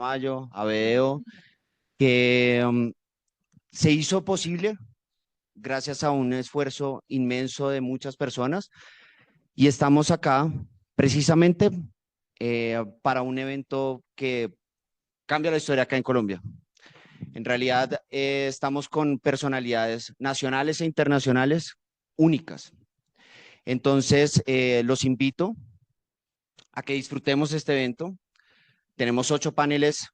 Mayo, a Beo, que se hizo posible gracias a un esfuerzo inmenso de muchas personas y estamos acá precisamente para un evento que cambia la historia acá en Colombia. En realidad, estamos con personalidades nacionales e internacionales únicas. Entonces, los invito a que disfrutemos este evento. Tenemos 8 paneles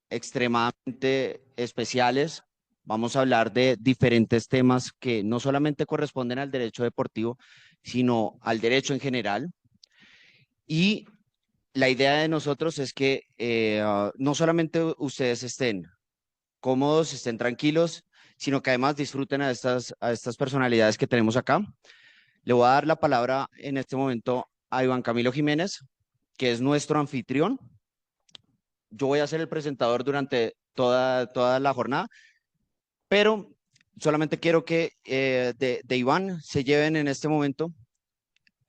extremadamente especiales. Vamos a hablar de diferentes temas que no solamente corresponden al derecho deportivo, sino al derecho en general. Y la idea de nosotros es que no solamente ustedes estén cómodos, estén tranquilos, sino que además disfruten a estas personalidades que tenemos acá. Le voy a dar la palabra en este momento a Iván Camilo Jiménez, que es nuestro anfitrión. Yo voy a ser el presentador durante toda la jornada, pero solamente quiero que de Iván se lleven en este momento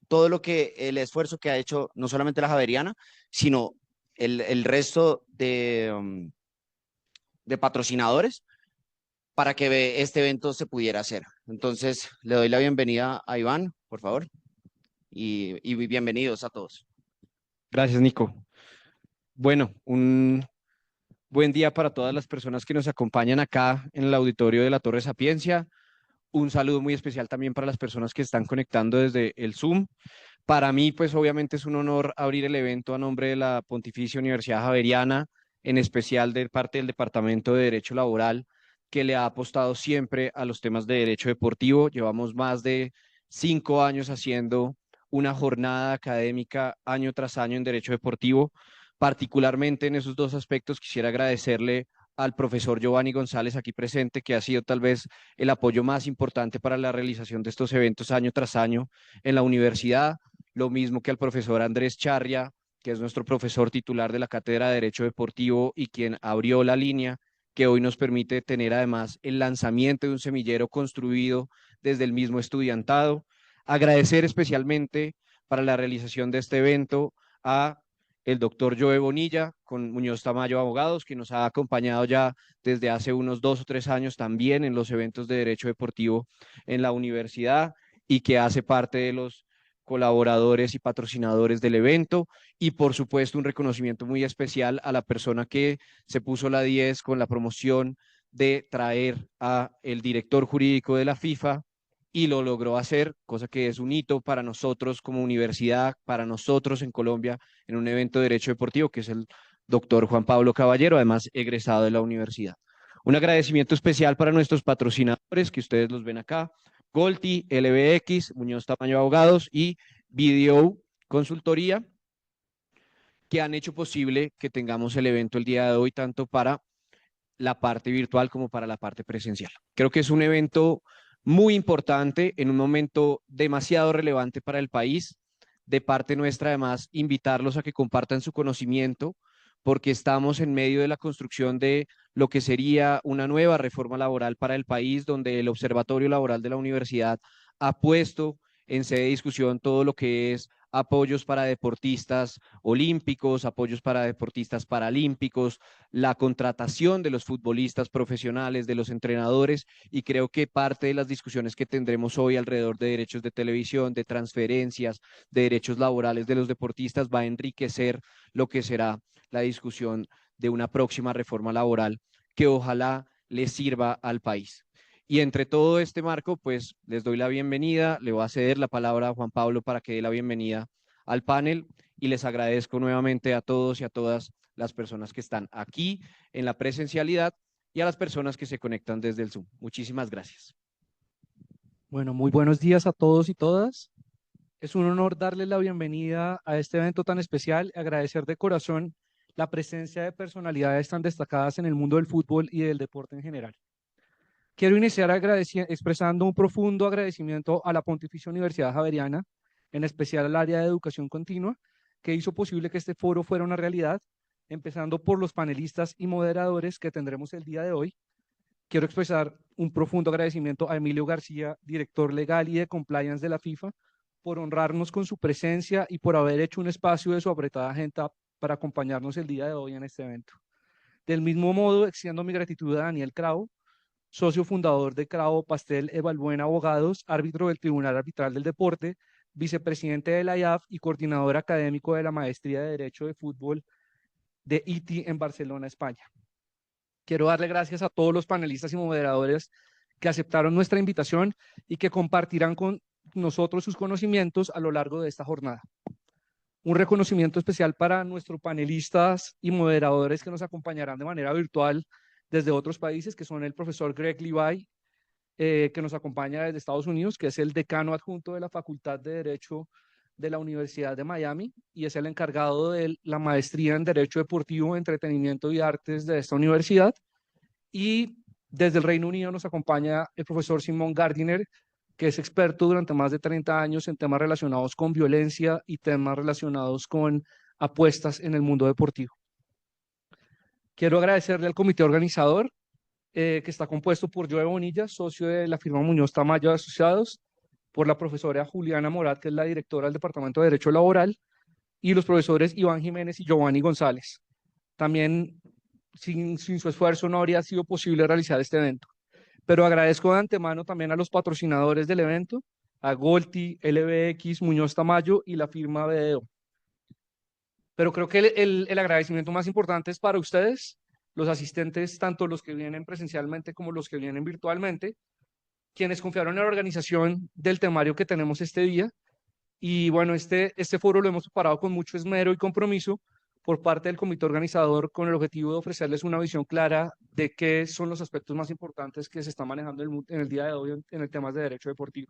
todo lo que el esfuerzo que ha hecho no solamente la Javeriana, sino el resto de patrocinadores para que este evento se pudiera hacer. Entonces, le doy la bienvenida a Iván, por favor, y bienvenidos a todos. Gracias, Nico. Bueno, un buen día para todas las personas que nos acompañan acá en el auditorio de la Torre Sapiencia. Un saludo muy especial también para las personas que están conectando desde el Zoom. Para mí, pues obviamente es un honor abrir el evento a nombre de la Pontificia Universidad Javeriana, en especial de parte del Departamento de Derecho Laboral, que le ha apostado siempre a los temas de derecho deportivo. Llevamos más de 5 años haciendo una jornada académica año tras año en derecho deportivo. Particularmente en esos dos aspectos quisiera agradecerle al profesor Giovanni González aquí presente, que ha sido tal vez el apoyo más importante para la realización de estos eventos año tras año en la universidad, lo mismo que al profesor Andrés Charria, que es nuestro profesor titular de la Cátedra de Derecho Deportivo y quien abrió la línea que hoy nos permite tener además el lanzamiento de un semillero construido desde el mismo estudiantado. Agradecer especialmente para la realización de este evento a el doctor Joe Bonilla con Muñoz Tamayo Abogados, que nos ha acompañado ya desde hace unos 2 o 3 años también en los eventos de derecho deportivo en la universidad y que hace parte de los colaboradores y patrocinadores del evento. Y por supuesto un reconocimiento muy especial a la persona que se puso la 10 con la promoción de traer a el director jurídico de la FIFA y lo logró hacer, cosa que es un hito para nosotros como universidad, para nosotros en Colombia, en un evento de derecho deportivo, que es el doctor Juan Pablo Caballero, además egresado de la universidad. Un agradecimiento especial para nuestros patrocinadores, que ustedes los ven acá, Golti, LBX, Muñoz Tamayo Abogados y Video Consultoría, que han hecho posible que tengamos el evento el día de hoy, tanto para la parte virtual como para la parte presencial. Creo que es un evento muy importante en un momento demasiado relevante para el país. De parte nuestra, además, invitarlos a que compartan su conocimiento, porque estamos en medio de la construcción de lo que sería una nueva reforma laboral para el país, donde el Observatorio Laboral de la Universidad ha puesto en sede de discusión todo lo que es apoyos para deportistas olímpicos, apoyos para deportistas paralímpicos, la contratación de los futbolistas profesionales, de los entrenadores, y creo que parte de las discusiones que tendremos hoy alrededor de derechos de televisión, de transferencias, de derechos laborales de los deportistas va a enriquecer lo que será la discusión de una próxima reforma laboral que ojalá le sirva al país. Y entre todo este marco, pues les doy la bienvenida, le voy a ceder la palabra a Juan Pablo para que dé la bienvenida al panel y les agradezco nuevamente a todos y a todas las personas que están aquí en la presencialidad y a las personas que se conectan desde el Zoom. Muchísimas gracias. Bueno, muy buenos días a todos y todas. Es un honor darles la bienvenida a este evento tan especial, agradecer de corazón la presencia de personalidades tan destacadas en el mundo del fútbol y del deporte en general. Quiero iniciar expresando un profundo agradecimiento a la Pontificia Universidad Javeriana, en especial al área de educación continua, que hizo posible que este foro fuera una realidad, empezando por los panelistas y moderadores que tendremos el día de hoy. Quiero expresar un profundo agradecimiento a Emilio García, director legal y de compliance de la FIFA, por honrarnos con su presencia y por haber hecho un espacio de su apretada agenda para acompañarnos el día de hoy en este evento. Del mismo modo, extiendo mi gratitud a Daniel Cravo, socio fundador de Cravo Pastel Evalúen Abogados, árbitro del Tribunal Arbitral del Deporte, vicepresidente de la IAF y coordinador académico de la Maestría de Derecho de Fútbol de ITI en Barcelona, España. Quiero darle gracias a todos los panelistas y moderadores que aceptaron nuestra invitación y que compartirán con nosotros sus conocimientos a lo largo de esta jornada. Un reconocimiento especial para nuestros panelistas y moderadores que nos acompañarán de manera virtual desde otros países, que son el profesor Greg Levi, que nos acompaña desde Estados Unidos, que es el decano adjunto de la Facultad de Derecho de la Universidad de Miami y es el encargado de la maestría en Derecho Deportivo, Entretenimiento y Artes de esta universidad. Y desde el Reino Unido nos acompaña el profesor Simon Gardiner, que es experto durante más de 30 años en temas relacionados con violencia y temas relacionados con apuestas en el mundo deportivo. Quiero agradecerle al comité organizador, que está compuesto por Joe Bonilla, socio de la firma Muñoz Tamayo Asociados, por la profesora Juliana Morat, que es la directora del Departamento de Derecho Laboral, y los profesores Iván Jiménez y Giovanni González. También, sin su esfuerzo, no habría sido posible realizar este evento. Pero agradezco de antemano también a los patrocinadores del evento, a Golti, LBX, Muñoz Tamayo y la firma BDO. Pero creo que el agradecimiento más importante es para ustedes, los asistentes, tanto los que vienen presencialmente como los que vienen virtualmente, quienes confiaron en la organización del temario que tenemos este día. Y bueno, este foro lo hemos preparado con mucho esmero y compromiso por parte del comité organizador con el objetivo de ofrecerles una visión clara de qué son los aspectos más importantes que se están manejando en el día de hoy en el tema de derecho deportivo.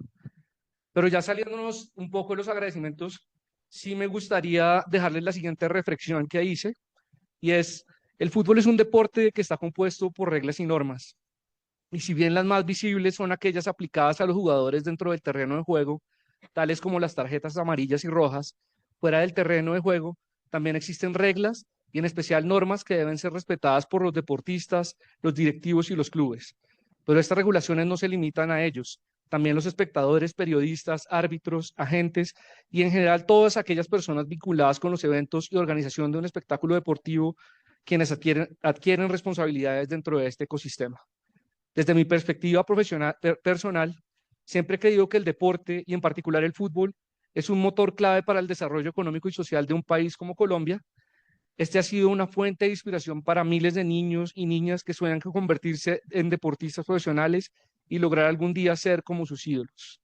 Pero ya saliéndonos un poco de los agradecimientos, sí me gustaría dejarles la siguiente reflexión que hice, y es: el fútbol es un deporte que está compuesto por reglas y normas. Y si bien las más visibles son aquellas aplicadas a los jugadores dentro del terreno de juego, tales como las tarjetas amarillas y rojas, fuera del terreno de juego también existen reglas y en especial normas que deben ser respetadas por los deportistas, los directivos y los clubes. Pero estas regulaciones no se limitan a ellos. También los espectadores, periodistas, árbitros, agentes y en general todas aquellas personas vinculadas con los eventos y organización de un espectáculo deportivo, quienes adquieren responsabilidades dentro de este ecosistema. Desde mi perspectiva profesional, personal, siempre he creído que el deporte, y en particular el fútbol, es un motor clave para el desarrollo económico y social de un país como Colombia. Este ha sido una fuente de inspiración para miles de niños y niñas que sueñan con convertirse en deportistas profesionales y lograr algún día ser como sus ídolos.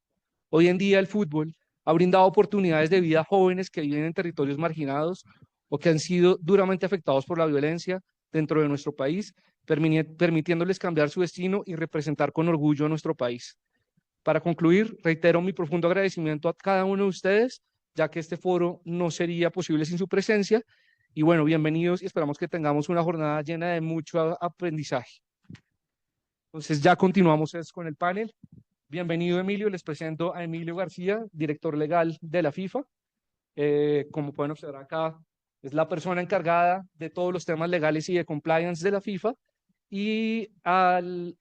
Hoy en día el fútbol ha brindado oportunidades de vida a jóvenes que viven en territorios marginados o que han sido duramente afectados por la violencia dentro de nuestro país, permitiéndoles cambiar su destino y representar con orgullo a nuestro país. Para concluir, reitero mi profundo agradecimiento a cada uno de ustedes, ya que este foro no sería posible sin su presencia. Y bueno, bienvenidos y esperamos que tengamos una jornada llena de mucho aprendizaje. Entonces ya continuamos con el panel. Bienvenido, Emilio. Les presento a Emilio García, director legal de la FIFA. Como pueden observar acá, es la persona encargada de todos los temas legales y de compliance de la FIFA. Y al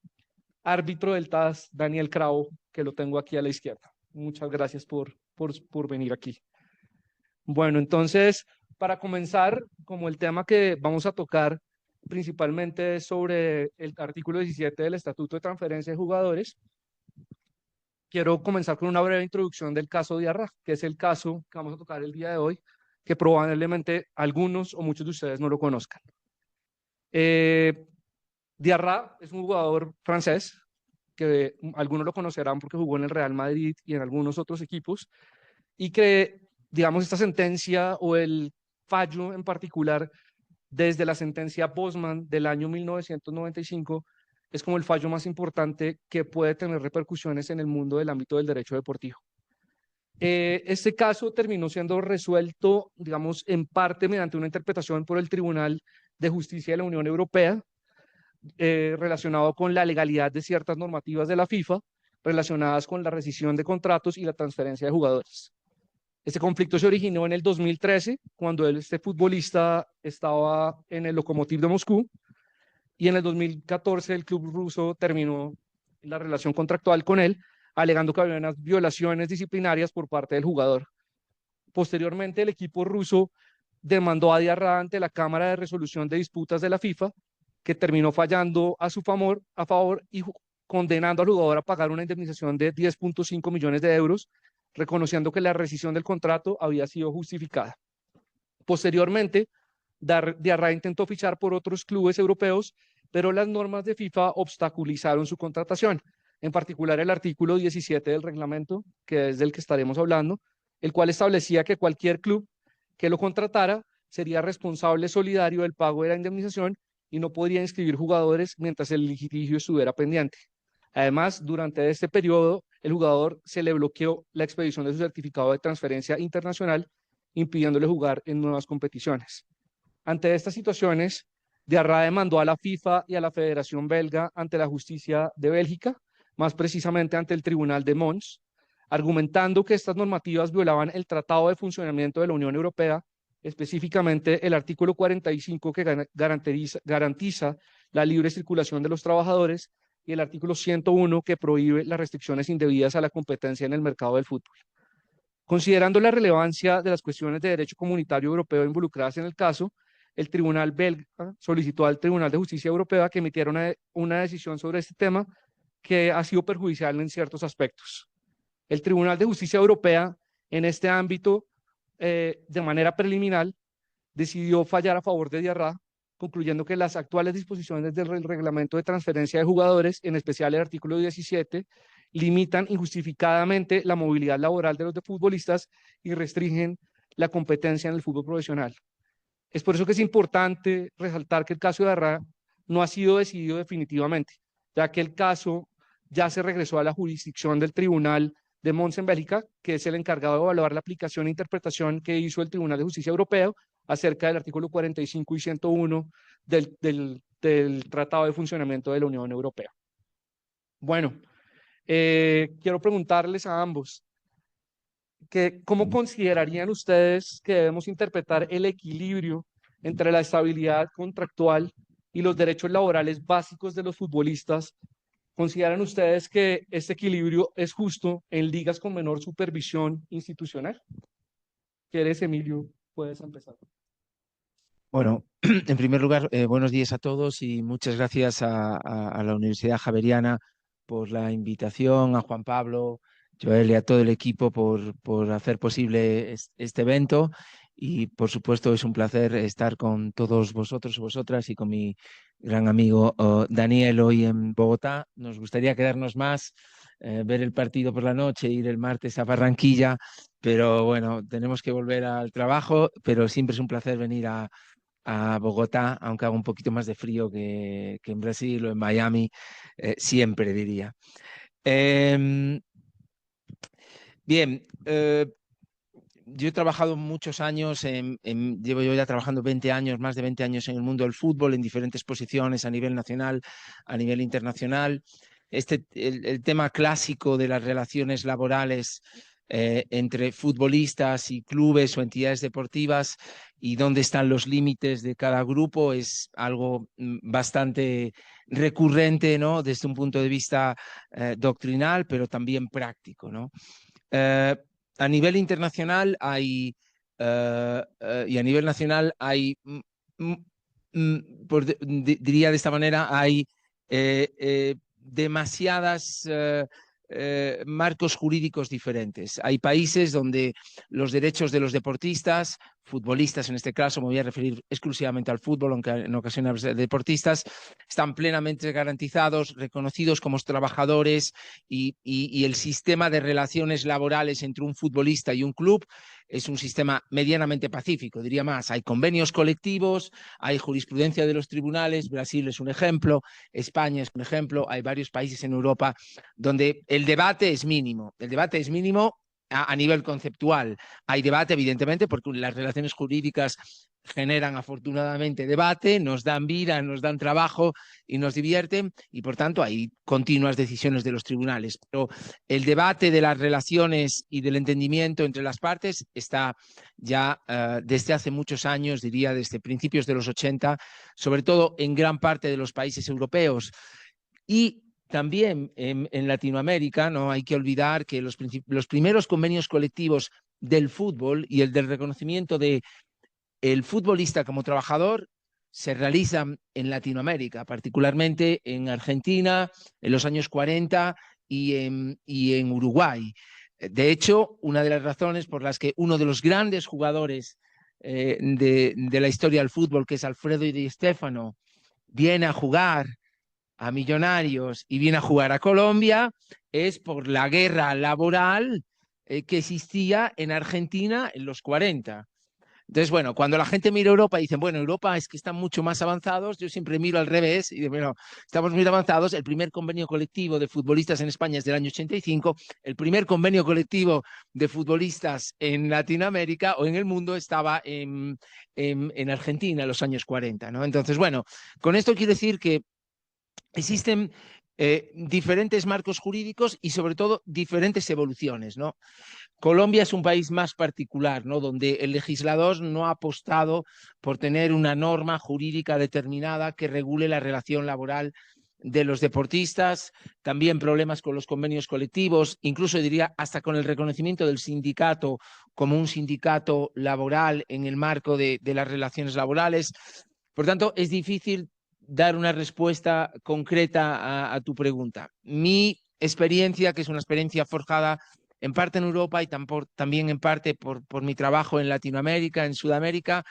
árbitro del TAS, Daniel Cravo, que lo tengo aquí a la izquierda. Muchas gracias por venir aquí. Bueno, entonces, para comenzar, como el tema que vamos a tocar principalmente es sobre el artículo 17 del Estatuto de Transferencia de Jugadores, quiero comenzar con una breve introducción del caso Diarra, que es el caso que vamos a tocar el día de hoy, que probablemente algunos o muchos de ustedes no lo conozcan. Diarra es un jugador francés que algunos lo conocerán porque jugó en el Real Madrid y en algunos otros equipos, y que, digamos, esta sentencia o el fallo en particular, desde la sentencia Bosman del año 1995, es como el fallo más importante que puede tener repercusiones en el mundo del ámbito del derecho deportivo. Este caso terminó siendo resuelto, digamos, en parte mediante una interpretación por el Tribunal de Justicia de la Unión Europea, relacionado con la legalidad de ciertas normativas de la FIFA relacionadas con la rescisión de contratos y la transferencia de jugadores. Este conflicto se originó en el 2013, cuando este futbolista estaba en el Lokomotiv de Moscú, y en el 2014 el club ruso terminó la relación contractual con él, alegando que había unas violaciones disciplinarias por parte del jugador. Posteriormente, el equipo ruso demandó a Diarra ante la Cámara de Resolución de Disputas de la FIFA, que terminó fallando a favor y condenando al jugador a pagar una indemnización de 10.5 millones de euros, reconociendo que la rescisión del contrato había sido justificada. Posteriormente, Diarra intentó fichar por otros clubes europeos, pero las normas de FIFA obstaculizaron su contratación, en particular el artículo 17 del reglamento, que es del que estaremos hablando, el cual establecía que cualquier club que lo contratara sería responsable solidario del pago de la indemnización y no podría inscribir jugadores mientras el litigio estuviera pendiente. Además, durante este periodo, el jugador se le bloqueó la expedición de su certificado de transferencia internacional, impidiéndole jugar en nuevas competiciones. Ante estas situaciones, Diarra demandó a la FIFA y a la Federación Belga ante la justicia de Bélgica, más precisamente ante el Tribunal de Mons, argumentando que estas normativas violaban el Tratado de Funcionamiento de la Unión Europea, específicamente el artículo 45 que garantiza la libre circulación de los trabajadores y el artículo 101 que prohíbe las restricciones indebidas a la competencia en el mercado del fútbol. Considerando la relevancia de las cuestiones de derecho comunitario europeo involucradas en el caso, el tribunal belga solicitó al Tribunal de Justicia Europea que emitiera una decisión sobre este tema que ha sido perjudicial en ciertos aspectos. El Tribunal de Justicia Europea, en este ámbito, de manera preliminar, decidió fallar a favor de Diarra, concluyendo que las actuales disposiciones del reglamento de transferencia de jugadores, en especial el artículo 17, limitan injustificadamente la movilidad laboral de los futbolistas y restringen la competencia en el fútbol profesional. Es por eso que es importante resaltar que el caso de Diarra no ha sido decidido definitivamente, ya que el caso ya se regresó a la jurisdicción del Tribunal de Mons en Bélgica, que es el encargado de evaluar la aplicación e interpretación que hizo el Tribunal de Justicia Europeo acerca del artículo 45 y 101 del Tratado de Funcionamiento de la Unión Europea. Bueno, quiero preguntarles a ambos, ¿cómo considerarían ustedes que debemos interpretar el equilibrio entre la estabilidad contractual y los derechos laborales básicos de los futbolistas? ¿Consideran ustedes que este equilibrio es justo en ligas con menor supervisión institucional? ¿Quieres, Emilio? Puedes empezar. Bueno, en primer lugar, buenos días a todos y muchas gracias a la Universidad Javeriana por la invitación, a Juan Pablo, Joel y a todo el equipo por hacer posible este evento. Y por supuesto es un placer estar con todos vosotros y vosotras y con mi gran amigo Daniel hoy en Bogotá. Nos gustaría quedarnos más, ver el partido por la noche, ir el martes a Barranquilla, pero bueno, tenemos que volver al trabajo, pero siempre es un placer venir a Bogotá, aunque haga un poquito más de frío que en Brasil o en Miami, siempre diría. Bien, yo he trabajado muchos años, llevo yo ya trabajando 20 años, más de 20 años en el mundo del fútbol, en diferentes posiciones a nivel nacional, a nivel internacional. El tema clásico de las relaciones laborales entre futbolistas y clubes o entidades deportivas y dónde están los límites de cada grupo es algo bastante recurrente, ¿no? Desde un punto de vista doctrinal, pero también práctico, ¿no? A nivel internacional hay y a nivel nacional hay, diría de esta manera, hay demasiadas marcos jurídicos diferentes. Hay países donde los derechos de los deportistas, futbolistas en este caso, me voy a referir exclusivamente al fútbol, aunque en ocasiones deportistas, están plenamente garantizados, reconocidos como trabajadores y el sistema de relaciones laborales entre un futbolista y un club es un sistema medianamente pacífico, diría más. Hay convenios colectivos, hay jurisprudencia de los tribunales, Brasil es un ejemplo, España es un ejemplo, hay varios países en Europa donde el debate es mínimo. El debate es mínimo a nivel conceptual. Hay debate, evidentemente, porque las relaciones jurídicas generan afortunadamente debate, nos dan vida, nos dan trabajo y nos divierten y por tanto hay continuas decisiones de los tribunales. Pero el debate de las relaciones y del entendimiento entre las partes está ya desde hace muchos años, diría desde principios de los 80, sobre todo en gran parte de los países europeos. Y también en Latinoamérica no hay que olvidar que los primeros convenios colectivos del fútbol y el del reconocimiento de el futbolista como trabajador se realizan en Latinoamérica, particularmente en Argentina en los años 40 y en Uruguay. De hecho, una de las razones por las que uno de los grandes jugadores de la historia del fútbol, que es Alfredo Di Stéfano, viene a jugar a Millonarios y viene a jugar a Colombia, es por la guerra laboral que existía en Argentina en los 40. Entonces, bueno, cuando la gente mira Europa y dicen, bueno, Europa es que están mucho más avanzados, yo siempre miro al revés y digo, bueno, estamos muy avanzados. El primer convenio colectivo de futbolistas en España es del año 85, el primer convenio colectivo de futbolistas en Latinoamérica o en el mundo estaba en Argentina en los años 40, ¿no? Entonces, bueno, con esto quiero decir que existen diferentes marcos jurídicos y sobre todo diferentes evoluciones, ¿no? Colombia es un país más particular, ¿no? Donde el legislador no ha apostado por tener una norma jurídica determinada que regule la relación laboral de los deportistas, también problemas con los convenios colectivos, incluso diría hasta con el reconocimiento del sindicato como un sindicato laboral en el marco de las relaciones laborales. Por tanto, es difícil dar una respuesta concreta a tu pregunta. Mi experiencia, que es una experiencia forjada en parte en Europa y también en parte por mi trabajo en Latinoamérica, en Sudamérica,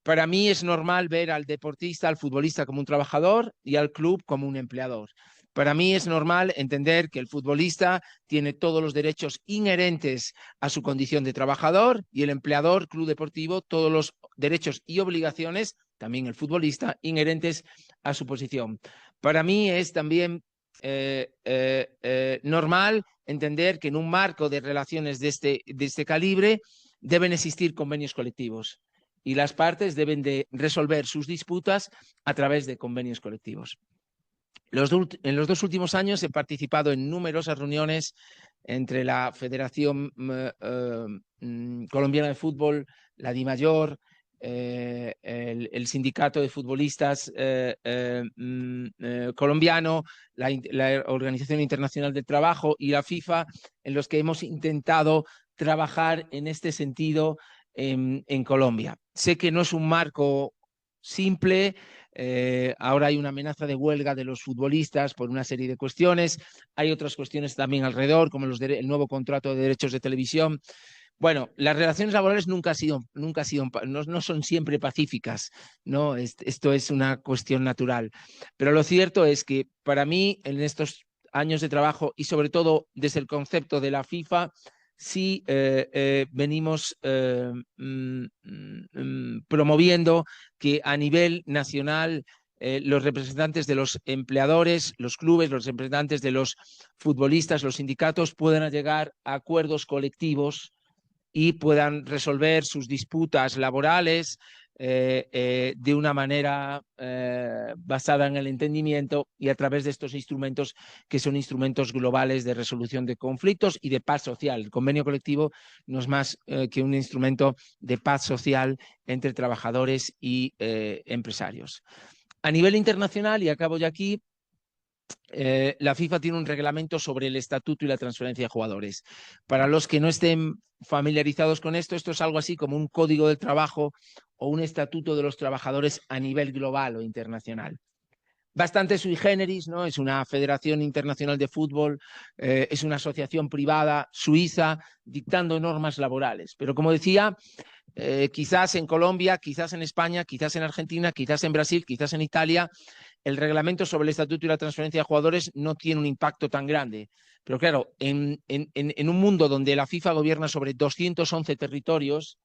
para mí es normal ver al deportista, al futbolista como un trabajador y al club como un empleador. Para mí es normal entender que el futbolista tiene todos los derechos inherentes a su condición de trabajador y el empleador, club deportivo, todos los derechos y obligaciones, también el futbolista, inherentes a su posición. Para mí es también normal entender que en un marco de relaciones de este calibre deben existir convenios colectivos y las partes deben de resolver sus disputas a través de convenios colectivos. En los 2 últimos años he participado en numerosas reuniones entre la Federación Colombiana de Fútbol, la DIMAYOR, el Sindicato de Futbolistas colombiano, la Organización Internacional del Trabajo y la FIFA, en los que hemos intentado trabajar en este sentido en Colombia. Sé que no es un marco simple. Ahora hay una amenaza de huelga de los futbolistas por una serie de cuestiones. Hay otras cuestiones también alrededor, como el nuevo contrato de derechos de televisión. Bueno, las relaciones laborales no son siempre pacíficas, ¿no? Esto es una cuestión natural. Pero lo cierto es que para mí, en estos años de trabajo y sobre todo desde el concepto de la FIFA, sí venimos promoviendo que a nivel nacional los representantes de los empleadores, los clubes, los representantes de los futbolistas, los sindicatos puedan llegar a acuerdos colectivos y puedan resolver sus disputas laborales de una manera basada en el entendimiento y a través de estos instrumentos que son instrumentos globales de resolución de conflictos y de paz social. El convenio colectivo no es más que un instrumento de paz social entre trabajadores y empresarios. A nivel internacional, y acabo ya aquí, la FIFA tiene un reglamento sobre el estatuto y la transferencia de jugadores. Para los que no estén familiarizados con esto, esto es algo así como un código del trabajo o un estatuto de los trabajadores a nivel global o internacional. Bastante sui generis, ¿no? Es una federación internacional de fútbol, es una asociación privada suiza dictando normas laborales. Pero como decía, quizás en Colombia, quizás en España, quizás en Argentina, quizás en Brasil, quizás en Italia, el reglamento sobre el estatuto y la transferencia de jugadores no tiene un impacto tan grande. Pero claro, en un mundo donde la FIFA gobierna sobre 211 territorios,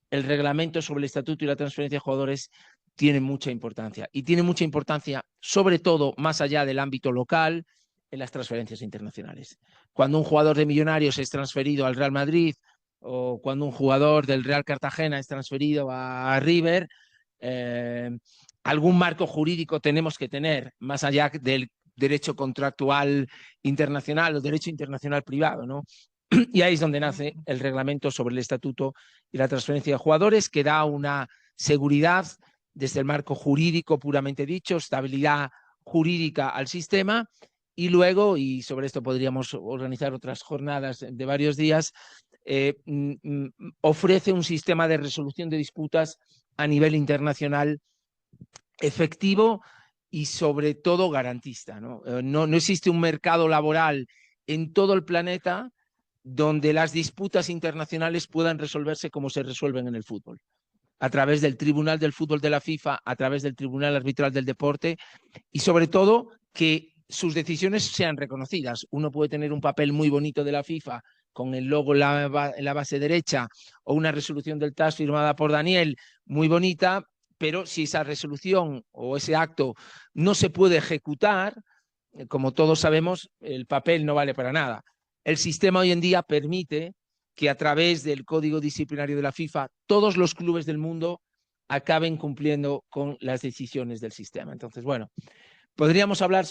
el reglamento sobre el estatuto y la transferencia de jugadores tiene mucha importancia. Y tiene mucha importancia, sobre todo, más allá del ámbito local, en las transferencias internacionales. Cuando un jugador de Millonarios es transferido al Real Madrid o cuando un jugador del Real Cartagena es transferido a River, algún marco jurídico tenemos que tener, más allá del derecho contractual internacional o derecho internacional privado, ¿no? Y ahí es donde nace el reglamento sobre el estatuto y la transferencia de jugadores, que da una seguridad desde el marco jurídico puramente dicho, estabilidad jurídica al sistema, y luego, y sobre esto podríamos organizar otras jornadas de varios días, ofrece un sistema de resolución de disputas a nivel internacional efectivo y sobre todo garantista, ¿no? No existe un mercado laboral en todo el planeta donde las disputas internacionales puedan resolverse como se resuelven en el fútbol, a través del Tribunal del Fútbol de la FIFA, a través del Tribunal Arbitral del Deporte, y sobre todo que sus decisiones sean reconocidas. Uno puede tener un papel muy bonito de la FIFA con el logo en la base derecha o una resolución del TAS firmada por Daniel muy bonita, pero si esa resolución o ese acto no se puede ejecutar, como todos sabemos, el papel no vale para nada. El sistema hoy en día permite que a través del código disciplinario de la FIFA todos los clubes del mundo acaben cumpliendo con las decisiones del sistema. Entonces, bueno, podríamos hablar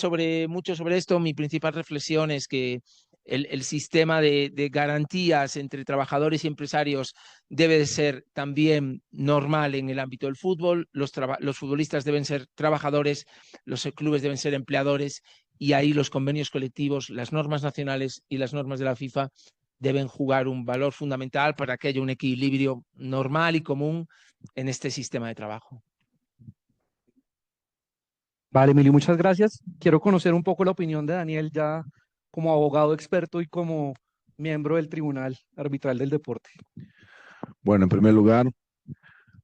mucho sobre esto. Mi principal reflexión es que el sistema de garantías entre trabajadores y empresarios debe de ser también normal en el ámbito del fútbol. Los futbolistas deben ser trabajadores, los clubes deben ser empleadores, y ahí los convenios colectivos, las normas nacionales y las normas de la FIFA deben jugar un valor fundamental para que haya un equilibrio normal y común en este sistema de trabajo. Vale, Emilio, muchas gracias. Quiero conocer un poco la opinión de Daniel ya como abogado experto y como miembro del Tribunal Arbitral del Deporte. Bueno, en primer lugar,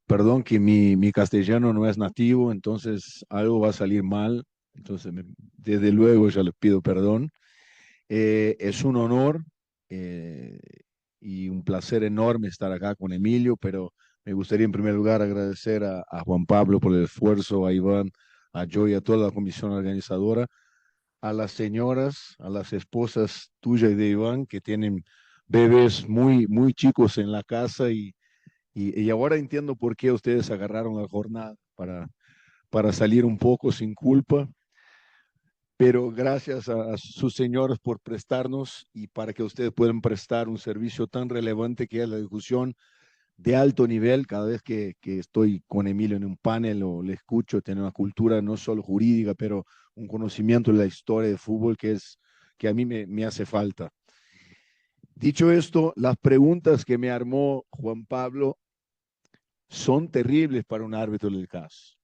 perdón que mi castellano no es nativo, entonces algo va a salir mal. Entonces, desde luego ya les pido perdón. Es un honor y un placer enorme estar acá con Emilio, pero me gustaría en primer lugar agradecer a Juan Pablo por el esfuerzo, a Iván, a Joy, a toda la comisión organizadora, a las señoras, a las esposas tuya y de Iván, que tienen bebés muy, muy chicos en la casa y ahora entiendo por qué ustedes agarraron la jornada para salir un poco sin culpa. Pero gracias a sus señores por prestarnos y para que ustedes puedan prestar un servicio tan relevante que es la discusión de alto nivel. Cada vez que estoy con Emilio en un panel o le escucho, tener una cultura no solo jurídica, pero un conocimiento de la historia del fútbol que a mí me hace falta. Dicho esto, las preguntas que me armó Juan Pablo son terribles para un árbitro del caso.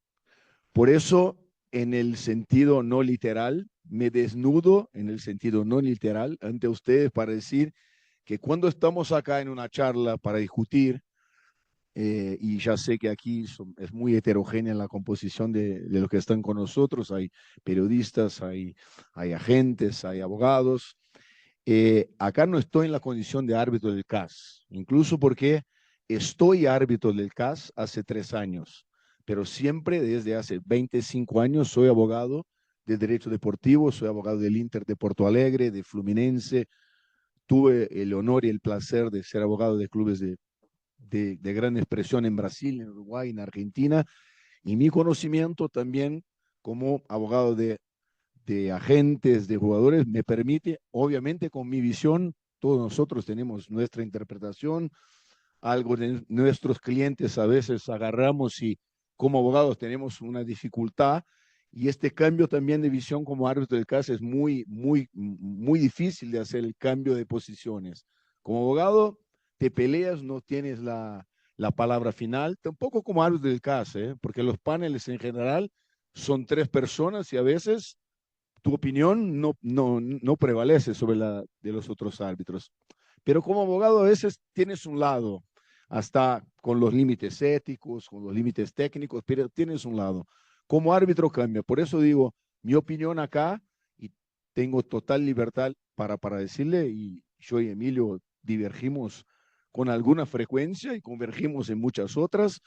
Por eso, en el sentido no literal, me desnudo en el sentido no literal ante ustedes para decir que cuando estamos acá en una charla para discutir, y ya sé que aquí es muy heterogénea la composición de los que están con nosotros, hay periodistas, hay agentes, hay abogados. Acá no estoy en la condición de árbitro del CAS, incluso porque estoy árbitro del CAS hace 3 años, pero siempre desde hace 25 años soy abogado de derecho deportivo, soy abogado del Inter de Porto Alegre, de Fluminense. Tuve el honor y el placer de ser abogado de clubes de gran expresión en Brasil, en Uruguay, en Argentina, y mi conocimiento también como abogado de agentes, de jugadores, me permite, obviamente con mi visión, todos nosotros tenemos nuestra interpretación, algo de nuestros clientes a veces agarramos y como abogados tenemos una dificultad, y este cambio también de visión como árbitro del caso es muy, muy, muy difícil de hacer el cambio de posiciones. Como abogado te peleas, no tienes la palabra final, tampoco como árbitro del caso, porque los paneles en general son 3 personas y a veces tu opinión no prevalece sobre la de los otros árbitros. Pero como abogado a veces tienes un lado, hasta con los límites éticos, con los límites técnicos, pero tienes un lado. Como árbitro cambia. Por eso digo, mi opinión acá, y tengo total libertad para decirle, y yo y Emilio divergimos con alguna frecuencia y convergimos en muchas otras,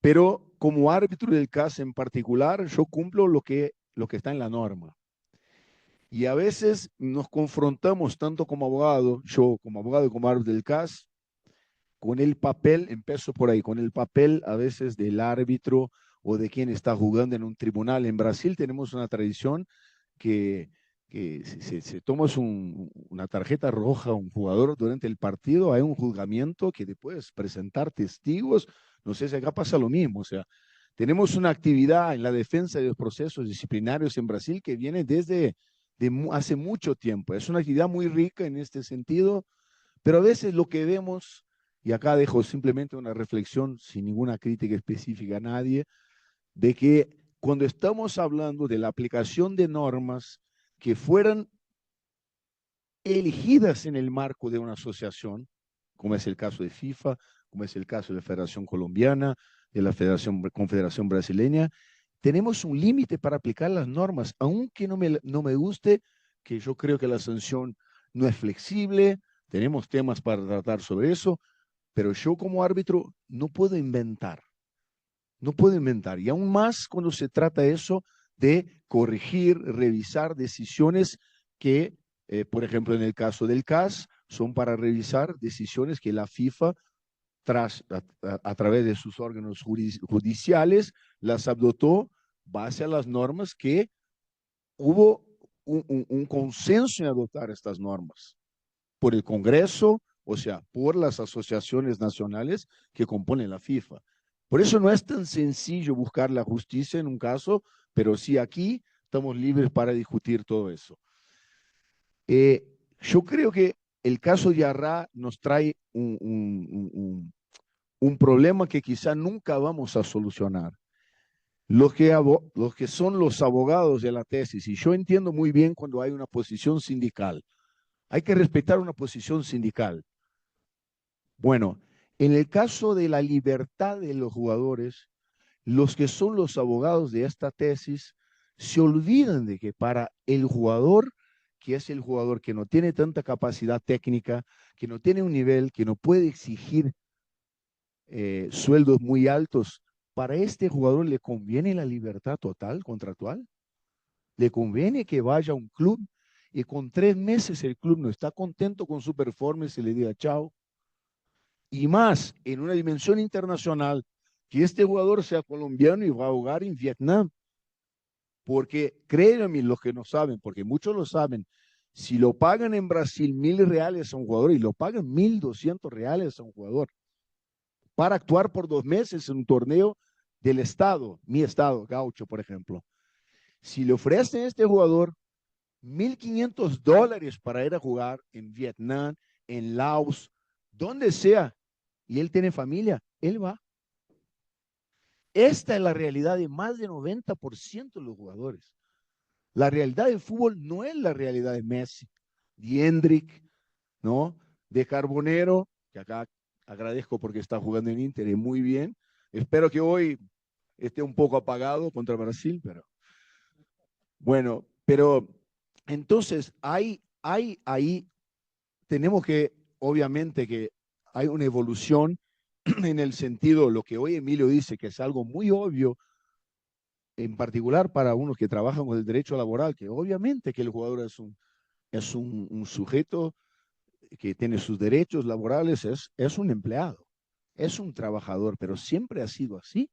pero como árbitro del caso en particular, yo cumplo lo que está en la norma. Y a veces nos confrontamos tanto como abogado, yo como abogado y como árbitro del caso, con el papel, empiezo por ahí, con el papel a veces del árbitro o de quien está jugando en un tribunal. En Brasil tenemos una tradición que se toma una tarjeta roja a un jugador durante el partido, hay un juzgamiento que después presentar testigos. No sé si acá pasa lo mismo, o sea, tenemos una actividad en la defensa de los procesos disciplinarios en Brasil que viene desde hace mucho tiempo. Es una actividad muy rica en este sentido, pero a veces lo que vemos, y acá dejo simplemente una reflexión sin ninguna crítica específica a nadie, de que cuando estamos hablando de la aplicación de normas que fueran elegidas en el marco de una asociación, como es el caso de FIFA, como es el caso de la Federación Colombiana, de la Confederación Brasileña, tenemos un límite para aplicar las normas, aunque no me guste, que yo creo que la sanción no es flexible, tenemos temas para tratar sobre eso, pero yo como árbitro no puedo inventar, no puedo inventar, y aún más cuando se trata eso de corregir, revisar decisiones que, por ejemplo, en el caso del CAS, son para revisar decisiones que la FIFA, a través de sus órganos judiciales, las adoptó base a las normas que hubo un consenso en adoptar estas normas por el Congreso, o sea, por las asociaciones nacionales que componen la FIFA. Por eso no es tan sencillo buscar la justicia en un caso, pero sí aquí estamos libres para discutir todo eso. Yo creo que el caso de Arrá nos trae un problema que quizá nunca vamos a solucionar. Los que son los abogados de la tesis, y yo entiendo muy bien cuando hay una posición sindical, hay que respetar una posición sindical. Bueno, en el caso de la libertad de los jugadores, los que son los abogados de esta tesis se olvidan de que para el jugador, que es el jugador que no tiene tanta capacidad técnica, que no tiene un nivel, que no puede exigir sueldos muy altos, para este jugador le conviene la libertad total contractual, le conviene que vaya a un club y con 3 meses el club no está contento con su performance y le diga chao. Y más en una dimensión internacional, que este jugador sea colombiano y va a jugar en Vietnam. Porque créanme los que no saben, porque muchos lo saben, si lo pagan en Brasil 1.000 reales a un jugador y lo pagan 1.200 reales a un jugador para actuar por 2 meses en un torneo del estado, mi estado, Gaucho, por ejemplo. Si le ofrecen a este jugador $1.500 para ir a jugar en Vietnam, en Laos, donde sea, y él tiene familia, él va. Esta es la realidad de más del 90% de los jugadores. La realidad del fútbol no es la realidad de Messi, de Hendrick, ¿no? De Carbonero, que acá agradezco porque está jugando en Inter y muy bien. Espero que hoy esté un poco apagado contra Brasil, pero bueno, pero entonces ahí tenemos que, obviamente que hay una evolución en el sentido, lo que hoy Emilio dice, que es algo muy obvio, en particular para unos que trabajan con el derecho laboral, que obviamente que el jugador es un sujeto que tiene sus derechos laborales, es un empleado, es un trabajador, pero siempre ha sido así.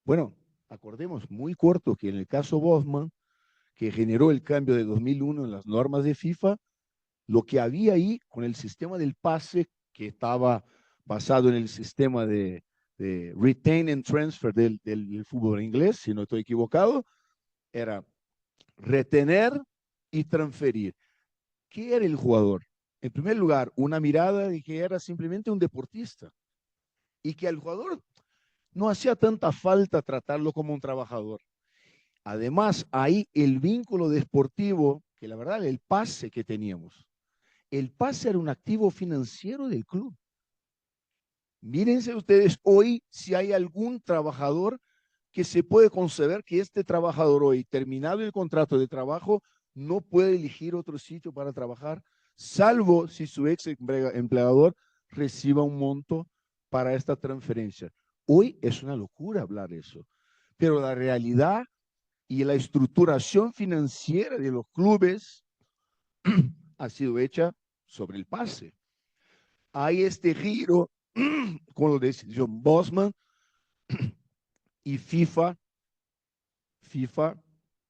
Bueno, acordemos muy corto que en el caso Bosman, que generó el cambio de 2001 en las normas de FIFA, lo que había ahí con el sistema del pase, que estaba basado en el sistema de retain and transfer del fútbol inglés, si no estoy equivocado, era retener y transferir. ¿Qué era el jugador? En primer lugar, una mirada de que era simplemente un deportista y que al jugador no hacía tanta falta tratarlo como un trabajador. Además, ahí el vínculo deportivo, que la verdad, el pase que teníamos, el pase era un activo financiero del club. Mírense ustedes hoy si hay algún trabajador que se puede conceber que este trabajador hoy, terminado el contrato de trabajo, no puede elegir otro sitio para trabajar, salvo si su ex empleador reciba un monto para esta transferencia. Hoy es una locura hablar eso, pero la realidad y la estructuración financiera de los clubes ha sido hecha sobre el pase. Hay este giro con la decisión Bosman y FIFA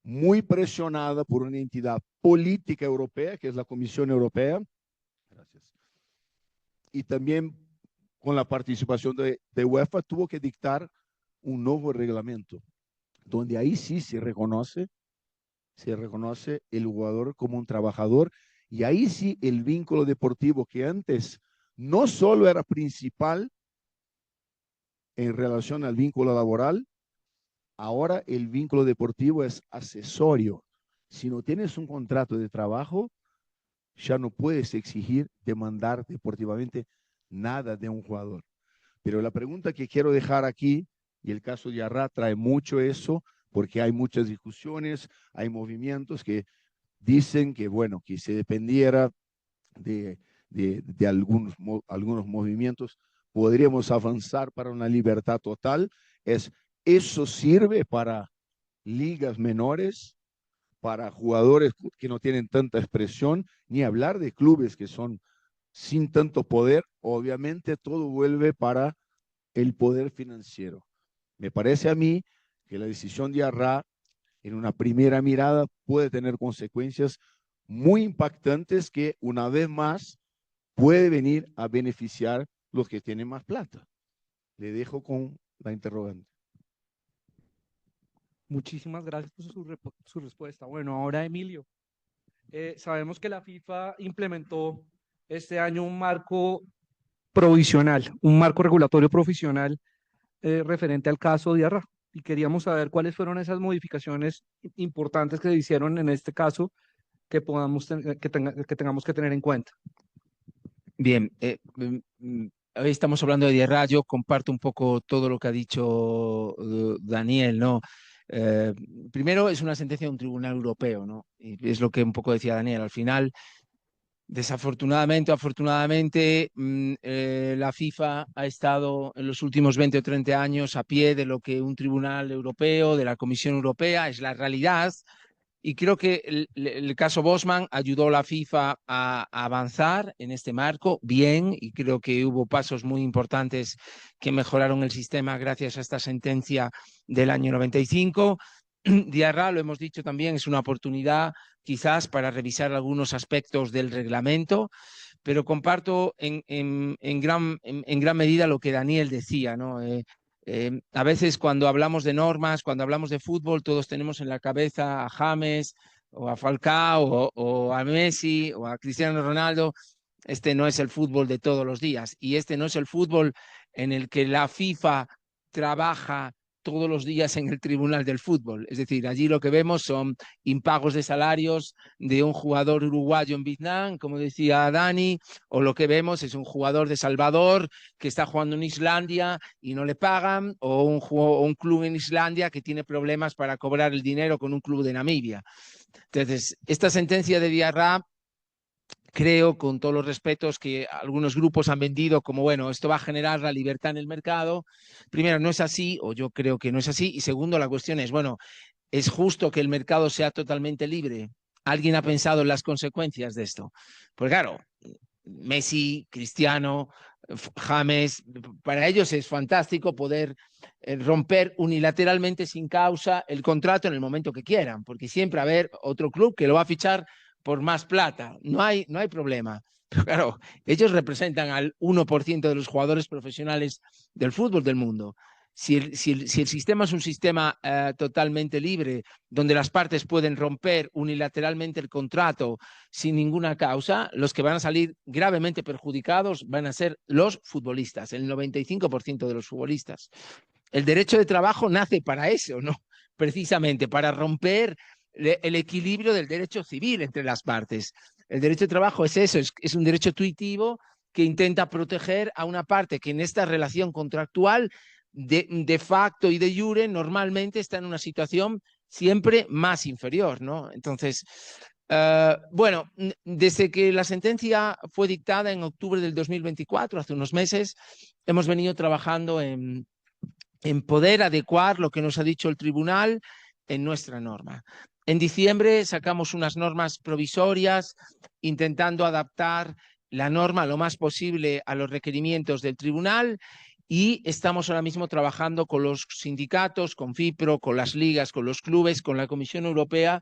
muy presionada por una entidad política europea, que es la Comisión Europea, gracias, y también con la participación de UEFA, tuvo que dictar un nuevo reglamento, donde ahí sí se reconoce el jugador como un trabajador, y ahí sí el vínculo deportivo que antes no solo era principal en relación al vínculo laboral, Ahora el vínculo deportivo es accesorio. Si no tienes un contrato de trabajo, ya no puedes exigir, demandar deportivamente nada de un jugador. Pero la pregunta que quiero dejar aquí, y el caso de Arra trae mucho eso, porque hay muchas discusiones, hay movimientos que dicen que, bueno, que se dependiera de algunos movimientos, podríamos avanzar para una libertad total. Eso sirve para ligas menores, para jugadores que no tienen tanta expresión, ni hablar de clubes que son sin tanto poder. Obviamente todo vuelve para el poder financiero. Me parece a mí que la decisión de Arra en una primera mirada puede tener consecuencias muy impactantes que una vez más puede venir a beneficiar los que tienen más plata. Le dejo con la interrogante. Muchísimas gracias por su respuesta. Bueno, ahora Emilio, sabemos que la FIFA implementó este año un marco provisional, un marco regulatorio provisional referente al caso de Arra. Y queríamos saber cuáles fueron esas modificaciones importantes que se hicieron en este caso que tengamos que tener en cuenta. Bien, hoy estamos hablando de Diarra. Yo comparto un poco todo lo que ha dicho Daniel, ¿no? Primero, es una sentencia de un tribunal europeo, ¿no? Y es lo que un poco decía Daniel. Al final, desafortunadamente o afortunadamente, la FIFA ha estado en los últimos 20 o 30 años a pie de lo que un tribunal europeo, de la Comisión Europea, es la realidad. Y creo que el caso Bosman ayudó a la FIFA a avanzar en este marco bien, y creo que hubo pasos muy importantes que mejoraron el sistema gracias a esta sentencia del año 95. Diarra, lo hemos dicho también, es una oportunidad quizás para revisar algunos aspectos del reglamento, pero comparto en gran medida lo que Daniel decía, ¿no? A veces cuando hablamos de normas, cuando hablamos de fútbol, todos tenemos en la cabeza a James o a Falcao o a Messi o a Cristiano Ronaldo. Este no es el fútbol de todos los días, y este no es el fútbol en el que la FIFA trabaja todos los días en el Tribunal del Fútbol. Es decir, allí lo que vemos son impagos de salarios de un jugador uruguayo en Vietnam, como decía Dani, o lo que vemos es un jugador de Salvador que está jugando en Islandia y no le pagan, o un club en Islandia que tiene problemas para cobrar el dinero con un club de Namibia. Entonces, esta sentencia de Diarra, creo, con todos los respetos que algunos grupos han vendido como, bueno, esto va a generar la libertad en el mercado. Primero, no es así, o yo creo que no es así. Y segundo, la cuestión es, bueno, ¿es justo que el mercado sea totalmente libre? ¿Alguien ha pensado en las consecuencias de esto? Pues claro, Messi, Cristiano, James, para ellos es fantástico poder romper unilateralmente sin causa el contrato en el momento que quieran, porque siempre va a haber otro club que lo va a fichar por más plata. No hay problema. Pero claro, ellos representan al 1% de los jugadores profesionales del fútbol del mundo. Si el sistema es un sistema totalmente libre, donde las partes pueden romper unilateralmente el contrato sin ninguna causa, los que van a salir gravemente perjudicados van a ser los futbolistas, el 95% de los futbolistas. El derecho de trabajo nace para eso, ¿no? Precisamente para romper el equilibrio del derecho civil entre las partes. El derecho de trabajo es eso, es un derecho tuitivo que intenta proteger a una parte que en esta relación contractual de facto y de jure normalmente está en una situación siempre más inferior, ¿no? Entonces, bueno, desde que la sentencia fue dictada en octubre del 2024, hace unos meses, hemos venido trabajando en poder adecuar lo que nos ha dicho el tribunal en nuestra norma. En diciembre sacamos unas normas provisorias intentando adaptar la norma lo más posible a los requerimientos del tribunal, y estamos ahora mismo trabajando con los sindicatos, con FIPRO, con las ligas, con los clubes, con la Comisión Europea,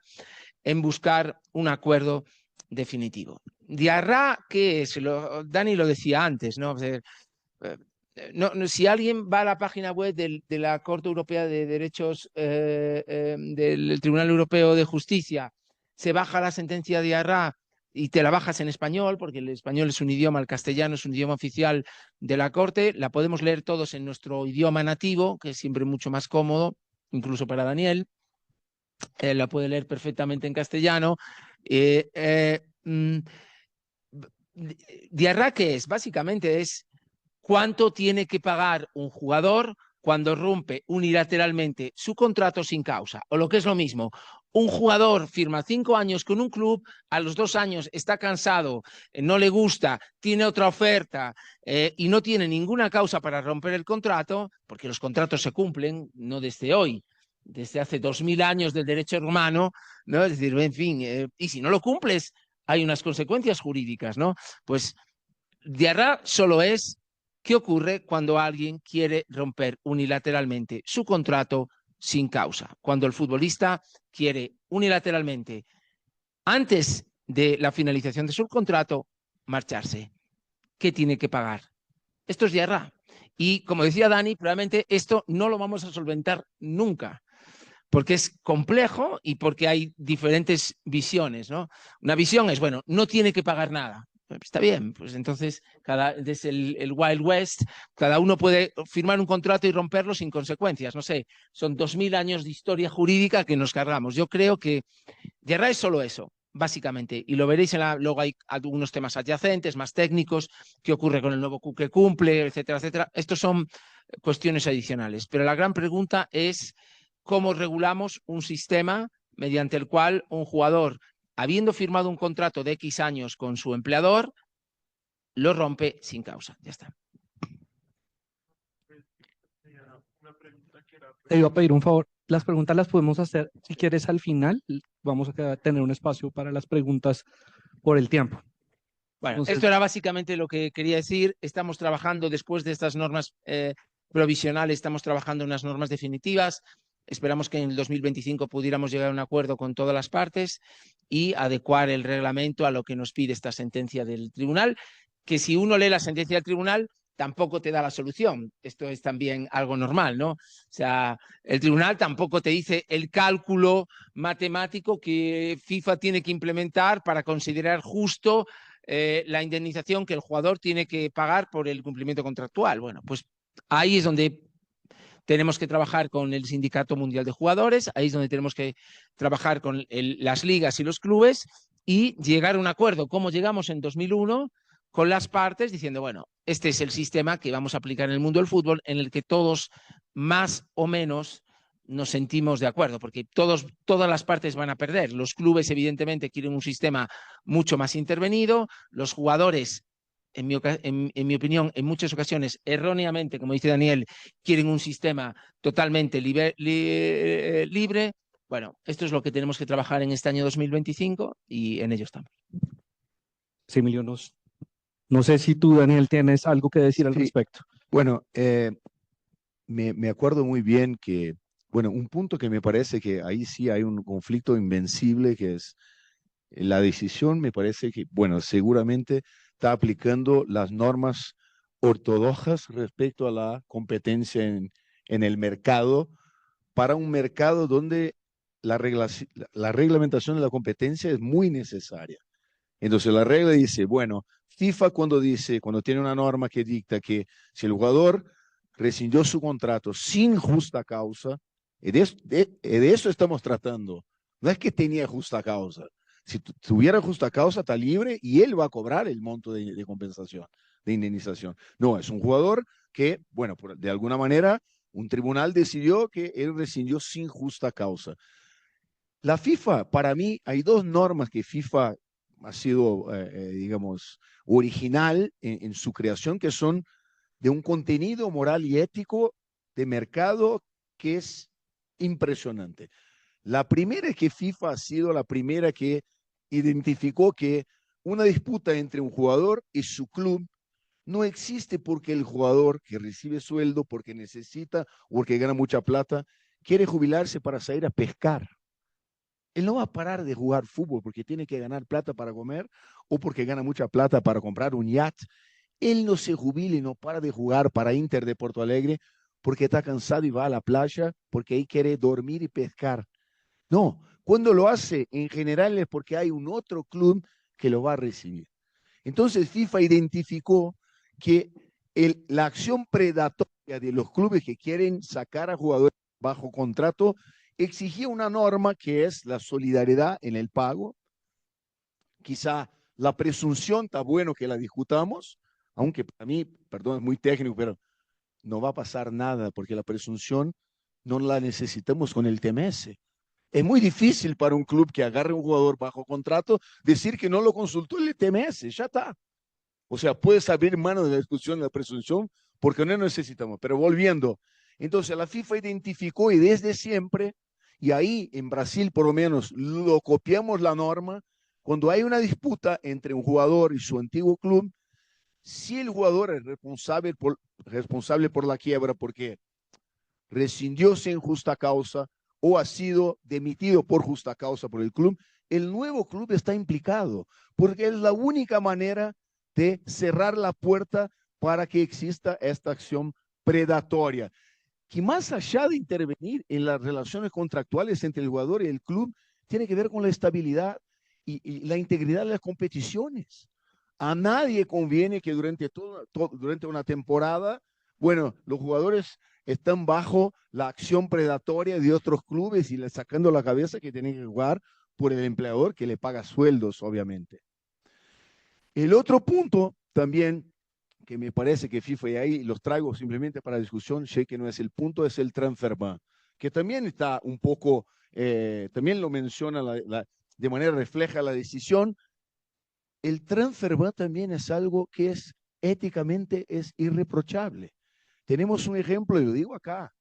en buscar un acuerdo definitivo. Diarra, ¿qué es? Dani lo decía antes, ¿no? Si alguien va a la página web de la Corte Europea de Derechos del Tribunal Europeo de Justicia, se baja la sentencia de Diarra y te la bajas en español, porque el español es un idioma, el castellano es un idioma oficial de la Corte, la podemos leer todos en nuestro idioma nativo, que es siempre mucho más cómodo. incluso para Daniel, la puede leer perfectamente en castellano. Diarra, ¿qué es? Básicamente es cuánto tiene que pagar un jugador cuando rompe unilateralmente su contrato sin causa. O lo que es lo mismo, un jugador firma 5 años con un club, a los 2 años está cansado, no le gusta, tiene otra oferta y no tiene ninguna causa para romper el contrato, porque los contratos se cumplen no desde hoy, desde hace 2000 años del derecho romano, ¿no? Es decir, en fin, y si no lo cumples, hay unas consecuencias jurídicas, ¿no? Pues Diarra solo es qué ocurre cuando alguien quiere romper unilateralmente su contrato sin causa, cuando el futbolista quiere unilateralmente, antes de la finalización de su contrato, marcharse. ¿Qué tiene que pagar? Esto es Diarra. Y como decía Dani, probablemente esto no lo vamos a solventar nunca, porque es complejo y porque hay diferentes visiones, ¿no? Una visión es, bueno, no tiene que pagar nada. Está bien, pues entonces desde el Wild West, cada uno puede firmar un contrato y romperlo sin consecuencias. No sé, son 2000 años de historia jurídica que nos cargamos. Yo creo que Diarra es solo eso, básicamente. Y lo veréis, luego hay algunos temas adyacentes, más técnicos, qué ocurre con el nuevo Q que cumple, etcétera, etcétera. Estos son cuestiones adicionales. Pero la gran pregunta es cómo regulamos un sistema mediante el cual un jugador, habiendo firmado un contrato de X años con su empleador, lo rompe sin causa. Ya está. Te iba a pedir un favor. Las preguntas las podemos hacer, si quieres, al final. Vamos a tener un espacio para las preguntas por el tiempo. Bueno, Entonces, esto era básicamente lo que quería decir. Estamos trabajando después de estas normas provisionales, estamos trabajando en unas normas definitivas. Esperamos que en el 2025 pudiéramos llegar a un acuerdo con todas las partes y adecuar el reglamento a lo que nos pide esta sentencia del tribunal, que si uno lee la sentencia del tribunal tampoco te da la solución. Esto es también algo normal, ¿no? O sea, el tribunal tampoco te dice el cálculo matemático que FIFA tiene que implementar para considerar justo la indemnización que el jugador tiene que pagar por el cumplimiento contractual. Bueno, pues ahí es donde tenemos que trabajar con el Sindicato Mundial de Jugadores, ahí es donde tenemos que trabajar con las ligas y los clubes y llegar a un acuerdo, como llegamos en 2001, con las partes diciendo, bueno, este es el sistema que vamos a aplicar en el mundo del fútbol, en el que todos más o menos nos sentimos de acuerdo, porque todas las partes van a perder. Los clubes, evidentemente, quieren un sistema mucho más intervenido, los jugadores, en mi opinión, en muchas ocasiones, erróneamente, como dice Daniel, quieren un sistema totalmente libre. Bueno, esto es lo que tenemos que trabajar en este año 2025 y en ello estamos. sí, Emilio, no sé si tú, Daniel, tienes algo que decir al Sí. respecto. Bueno, me acuerdo muy bien que, bueno, un punto que me parece que ahí sí hay un conflicto invencible, que es la decisión, me parece que, bueno, seguramente está aplicando las normas ortodoxas respecto a la competencia en el mercado, para un mercado donde la reglamentación de la competencia es muy necesaria. Entonces la regla dice, bueno, FIFA cuando tiene una norma que dicta que si el jugador rescindió su contrato sin justa causa, de eso estamos tratando. No es que tenía justa causa. Si tuviera justa causa, está libre y él va a cobrar el monto de compensación, de indemnización. No, es un jugador que, bueno, de alguna manera, un tribunal decidió que él rescindió sin justa causa. La FIFA, para mí, hay dos normas que FIFA ha sido, digamos, original en su creación, que son de un contenido moral y ético de mercado que es impresionante. La primera es que FIFA ha sido la primera que identificó que una disputa entre un jugador y su club no existe porque el jugador que recibe sueldo, porque necesita o porque gana mucha plata, quiere jubilarse para salir a pescar. Él no va a parar de jugar fútbol porque tiene que ganar plata para comer o porque gana mucha plata para comprar un yacht. Él no se jubila y no para de jugar para Inter de Porto Alegre porque está cansado y va a la playa porque ahí quiere dormir y pescar. No, cuando lo hace en general es porque hay un otro club que lo va a recibir. Entonces FIFA identificó que la acción predatoria de los clubes que quieren sacar a jugadores bajo contrato exigía una norma que es la solidaridad en el pago. Quizá la presunción está bueno que la discutamos, aunque para mí, perdón, es muy técnico, pero no va a pasar nada porque la presunción no la necesitamos con el TMS. Es muy difícil para un club que agarre un jugador bajo contrato decir que no lo consultó el TMS, ya está. O sea, puedes abrir mano de la discusión de la presunción porque no necesitamos. Pero volviendo, entonces la FIFA identificó y desde siempre, y ahí en Brasil por lo menos lo copiamos la norma, cuando hay una disputa entre un jugador y su antiguo club, si el jugador es responsable por la quiebra porque rescindió sin justa causa o ha sido demitido por justa causa por el club, el nuevo club está implicado, porque es la única manera de cerrar la puerta para que exista esta acción predatoria, que más allá de intervenir en las relaciones contractuales entre el jugador y el club, tiene que ver con la estabilidad y la integridad de las competiciones. A nadie conviene que durante una temporada, bueno, los jugadores están bajo la acción predatoria de otros clubes y le sacando la cabeza que tienen que jugar por el empleador que le paga sueldos, obviamente. El otro punto también que me parece que FIFA, y ahí los traigo simplemente para discusión, sé que no es el punto, es el transfer ban, que también está un poco, también lo menciona de manera refleja la decisión. El transfer ban también es algo que es éticamente es irreprochable. Tenemos un ejemplo, y lo digo acá,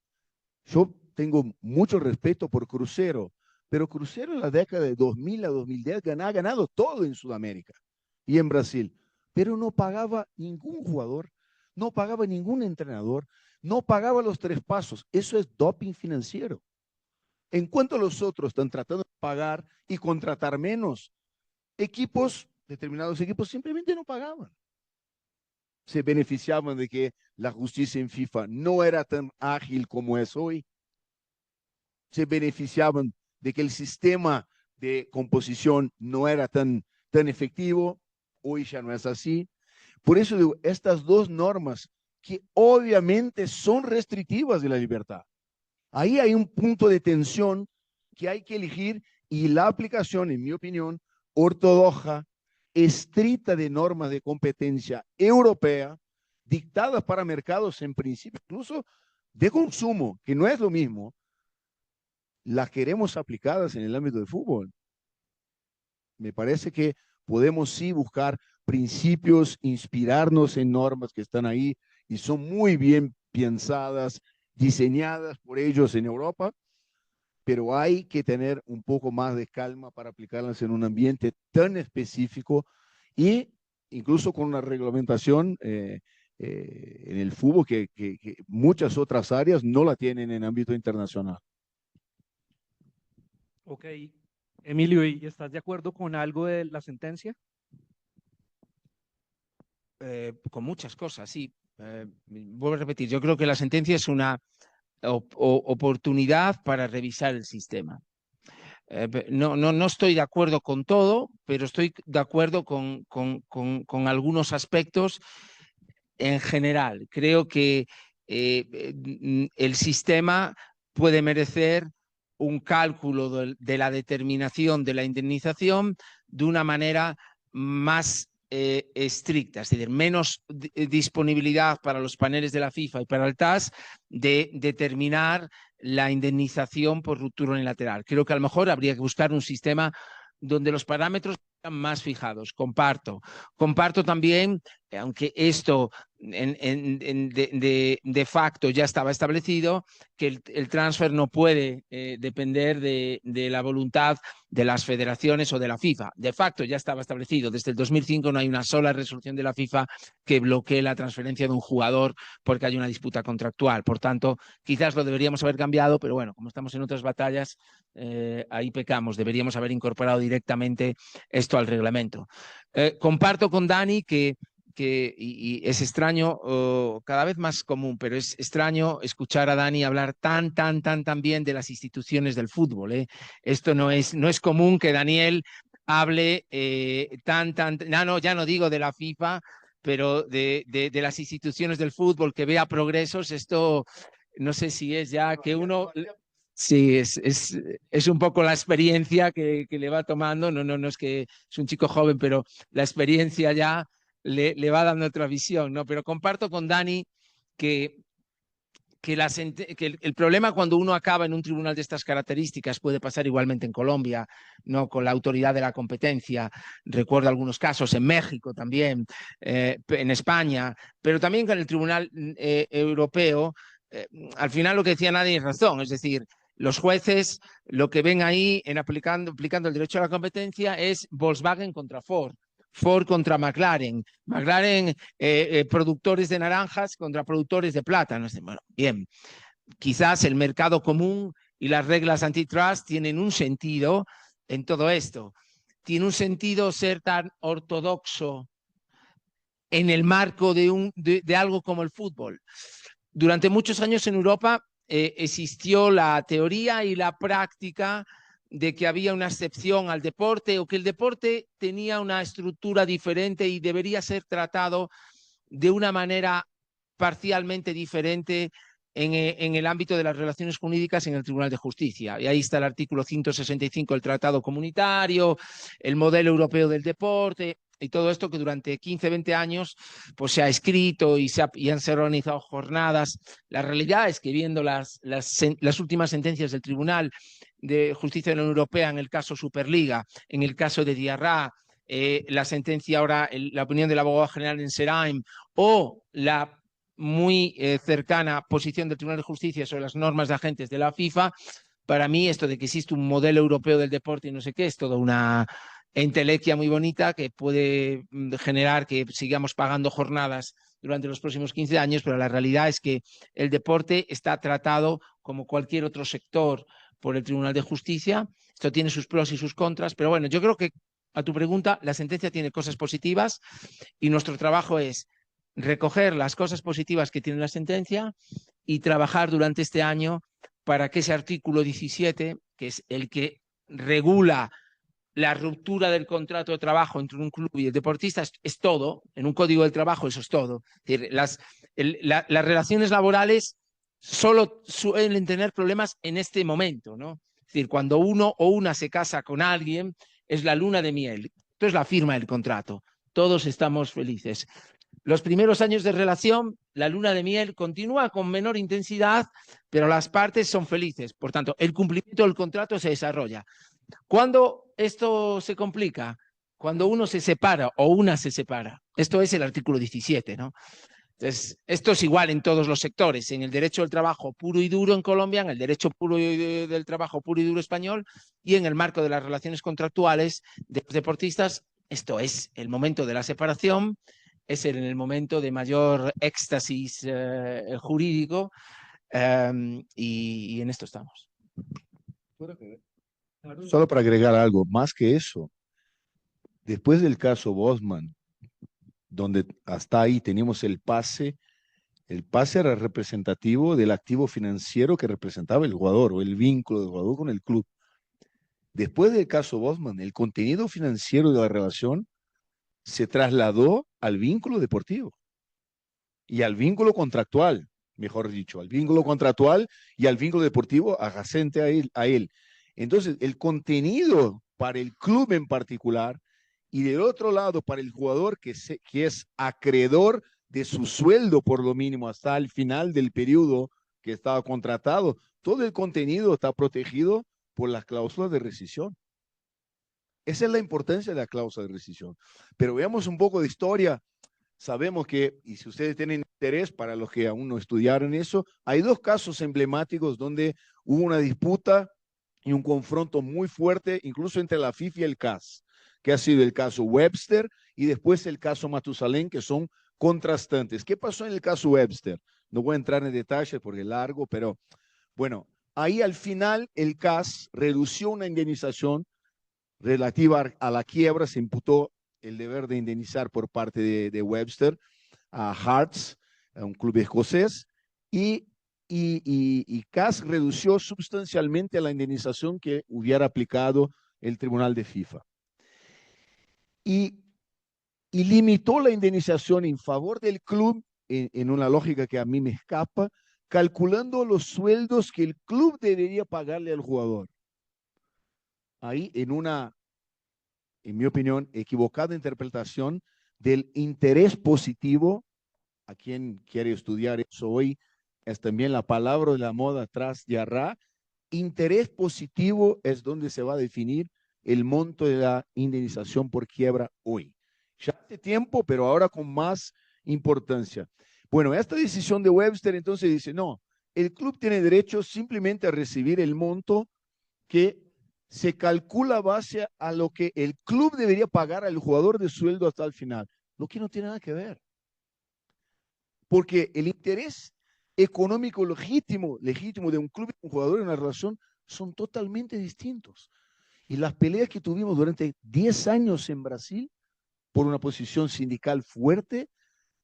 yo tengo mucho respeto por Cruzeiro, pero Cruzeiro en la década de 2000 a 2010 ha ganado todo en Sudamérica y en Brasil, pero no pagaba ningún jugador, no pagaba ningún entrenador, no pagaba los 3 pasos. Eso es doping financiero. En cuanto a los otros están tratando de pagar y contratar menos, determinados equipos simplemente no pagaban. Se beneficiaban de que la justicia en FIFA no era tan ágil como es hoy. Se beneficiaban de que el sistema de composición no era tan efectivo. Hoy ya no es así. Por eso digo, estas dos normas que obviamente son restrictivas de la libertad. Ahí hay un punto de tensión que hay que elegir y la aplicación, en mi opinión, ortodoxa, estricta de normas de competencia europea, dictadas para mercados en principio, incluso de consumo, que no es lo mismo, las queremos aplicadas en el ámbito del fútbol. Me parece que podemos sí buscar principios, inspirarnos en normas que están ahí y son muy bien pensadas, diseñadas por ellos en Europa, pero hay que tener un poco más de calma para aplicarlas en un ambiente tan específico y incluso con una reglamentación en el fútbol que muchas otras áreas no la tienen en ámbito internacional. Ok, Emilio, ¿y estás de acuerdo con algo de la sentencia? Con muchas cosas, sí. Vuelvo a repetir, yo creo que la sentencia es una oportunidad para revisar el sistema. No estoy de acuerdo con todo, pero estoy de acuerdo con algunos aspectos en general. Creo que el sistema puede merecer un cálculo de la determinación de la indemnización de una manera más estricta, es decir, menos disponibilidad para los paneles de la FIFA y para el TAS de determinar la indemnización por ruptura unilateral. Creo que a lo mejor habría que buscar un sistema donde los parámetros están más fijados. Comparto también, aunque esto de facto ya estaba establecido, que el transfer no puede depender de la voluntad de las federaciones o de la FIFA. De facto ya estaba establecido. Desde el 2005 no hay una sola resolución de la FIFA que bloquee la transferencia de un jugador porque hay una disputa contractual. Por tanto, quizás lo deberíamos haber cambiado, pero bueno, como estamos en otras batallas, ahí pecamos. Deberíamos haber incorporado directamente esto al reglamento. Comparto con Dani que y es extraño, cada vez más común, pero es extraño escuchar a Dani hablar tan bien de las instituciones del fútbol. Esto no es común que Daniel hable ya no digo de la FIFA, pero de las instituciones del fútbol, que vea progresos. Esto no sé si es ya que uno... Sí, es un poco la experiencia que le va tomando. No es que es un chico joven, pero la experiencia ya le va dando otra visión, ¿no? Pero comparto con Dani que el problema cuando uno acaba en un tribunal de estas características puede pasar igualmente en Colombia, ¿no? Con la autoridad de la competencia. Recuerdo algunos casos en México también, en España, pero también con el Tribunal Europeo. Al final lo que decía nadie es razón, es decir, los jueces lo que ven ahí en aplicando el derecho a la competencia es Volkswagen contra Ford. Ford contra McLaren, productores de naranjas contra productores de plátanos. Bueno, bien, quizás el mercado común y las reglas antitrust tienen un sentido en todo esto. Tiene un sentido ser tan ortodoxo en el marco de algo como el fútbol. Durante muchos años en Europa existió la teoría y la práctica de que había una excepción al deporte o que el deporte tenía una estructura diferente y debería ser tratado de una manera parcialmente diferente en el ámbito de las relaciones jurídicas en el Tribunal de Justicia. Y ahí está el artículo 165 del Tratado Comunitario, el modelo europeo del deporte y todo esto que durante 15, 20 años pues se ha escrito y han se organizado jornadas. La realidad es que viendo las últimas sentencias del Tribunal de Justicia de la Unión Europea en el caso Superliga, en el caso de Diarra, la sentencia ahora, la opinión del abogado general en Seraim o la muy cercana posición del Tribunal de Justicia sobre las normas de agentes de la FIFA, para mí esto de que existe un modelo europeo del deporte y no sé qué, es toda una entelequia muy bonita que puede generar que sigamos pagando jornadas durante los próximos 15 años, pero la realidad es que el deporte está tratado como cualquier otro sector por el Tribunal de Justicia. Esto tiene sus pros y sus contras, pero bueno, yo creo que a tu pregunta, la sentencia tiene cosas positivas y nuestro trabajo es recoger las cosas positivas que tiene la sentencia y trabajar durante este año para que ese artículo 17, que es el que regula la ruptura del contrato de trabajo entre un club y el deportista, es todo. En un código del trabajo eso es todo. Es decir, las relaciones laborales solo suelen tener problemas en este momento, ¿no? Es decir, cuando uno o una se casa con alguien, es la luna de miel. Esto es la firma del contrato. Todos estamos felices. Los primeros años de relación, la luna de miel continúa con menor intensidad, pero las partes son felices. Por tanto, el cumplimiento del contrato se desarrolla. ¿Cuándo esto se complica? Cuando uno se separa o una se separa. Esto es el artículo 17, ¿no? Entonces, esto es igual en todos los sectores, en el derecho del trabajo puro y duro en Colombia, en el derecho puro del trabajo puro y duro español y en el marco de las relaciones contractuales de los deportistas. Esto es el momento de la separación, es en el momento de mayor éxtasis jurídico y en esto estamos. Solo para agregar algo, más que eso, después del caso Bosman, donde hasta ahí teníamos el pase era representativo del activo financiero que representaba el jugador o el vínculo del jugador con el club. Después del caso Bosman, el contenido financiero de la relación se trasladó al vínculo deportivo y al vínculo contractual, mejor dicho, al vínculo contractual y al vínculo deportivo adyacente a él. Entonces, el contenido para el club en particular y del otro lado para el jugador que es acreedor de su sueldo por lo mínimo hasta el final del periodo que estaba contratado, todo el contenido está protegido por las cláusulas de rescisión. Esa es la importancia de la cláusula de rescisión. Pero veamos un poco de historia. Sabemos que, y si ustedes tienen interés, para los que aún no estudiaron eso, hay dos casos emblemáticos donde hubo una disputa y un confronto muy fuerte, incluso entre la FIFA y el CAS, que ha sido el caso Webster y después el caso Matusalén, que son contrastantes. ¿Qué pasó en el caso Webster? No voy a entrar en detalles porque es largo, pero bueno, ahí al final el CAS redució una indemnización relativa a la quiebra, se imputó el deber de indemnizar por parte de Webster a Hearts, a un club escocés, y CAS redució sustancialmente la indemnización que hubiera aplicado el Tribunal de FIFA. Y limitó la indemnización en favor del club en una lógica que a mí me escapa, calculando los sueldos que el club debería pagarle al jugador. Ahí en mi opinión, equivocada interpretación del interés positivo. A quien quiere estudiar eso hoy, es también la palabra de la moda tras Yarrá. Interés positivo es donde se va a definir el monto de la indemnización por quiebra hoy. Ya hace tiempo, pero ahora con más importancia. Bueno, esta decisión de Webster entonces dice, no, el club tiene derecho simplemente a recibir el monto que se calcula base a lo que el club debería pagar al jugador de sueldo hasta el final, lo que no tiene nada que ver. Porque el interés económico legítimo de un club y un jugador en una relación son totalmente distintos. Y las peleas que tuvimos durante 10 años en Brasil por una posición sindical fuerte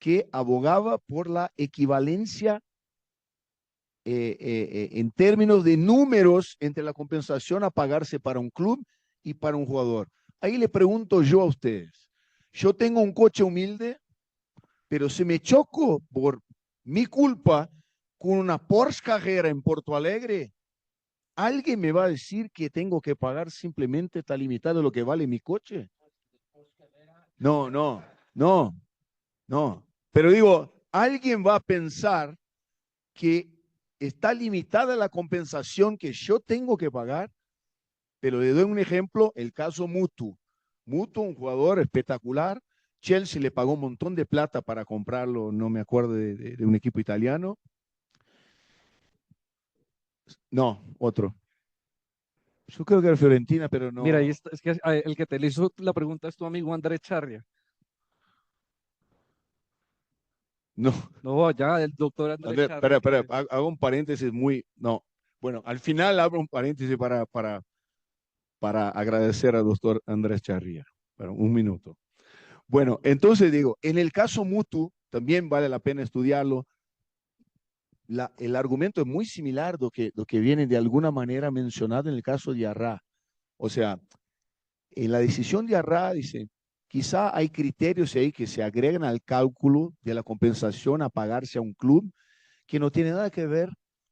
que abogaba por la equivalencia en términos de números entre la compensación a pagarse para un club y para un jugador. Ahí le pregunto yo a ustedes, yo tengo un coche humilde, pero si me choco por mi culpa con una Porsche Carrera en Porto Alegre, ¿alguien me va a decir que tengo que pagar simplemente está limitado lo que vale mi coche? No, no, no, no. Pero digo, alguien va a pensar que está limitada la compensación que yo tengo que pagar, pero le doy un ejemplo, el caso Mutu. Mutu, un jugador espectacular. Chelsea le pagó un montón de plata para comprarlo, no me acuerdo de un equipo italiano. No, otro. Yo creo que era Fiorentina, pero no. Mira, ahí está, es que el que te le hizo la pregunta es tu amigo Andrés Charria. No. No, ya, el doctor Andrés Andrés, Charria. espera, hago un paréntesis muy. No. Bueno, al final abro un paréntesis para agradecer al doctor Andrés Charria. Pero un minuto. Bueno, entonces digo, en el caso Mutu, también vale la pena estudiarlo. El argumento es muy similar lo que viene de alguna manera mencionado en el caso de Arra. O sea, en la decisión de Arra dice, quizá hay criterios ahí que se agregan al cálculo de la compensación a pagarse a un club que no tiene nada que ver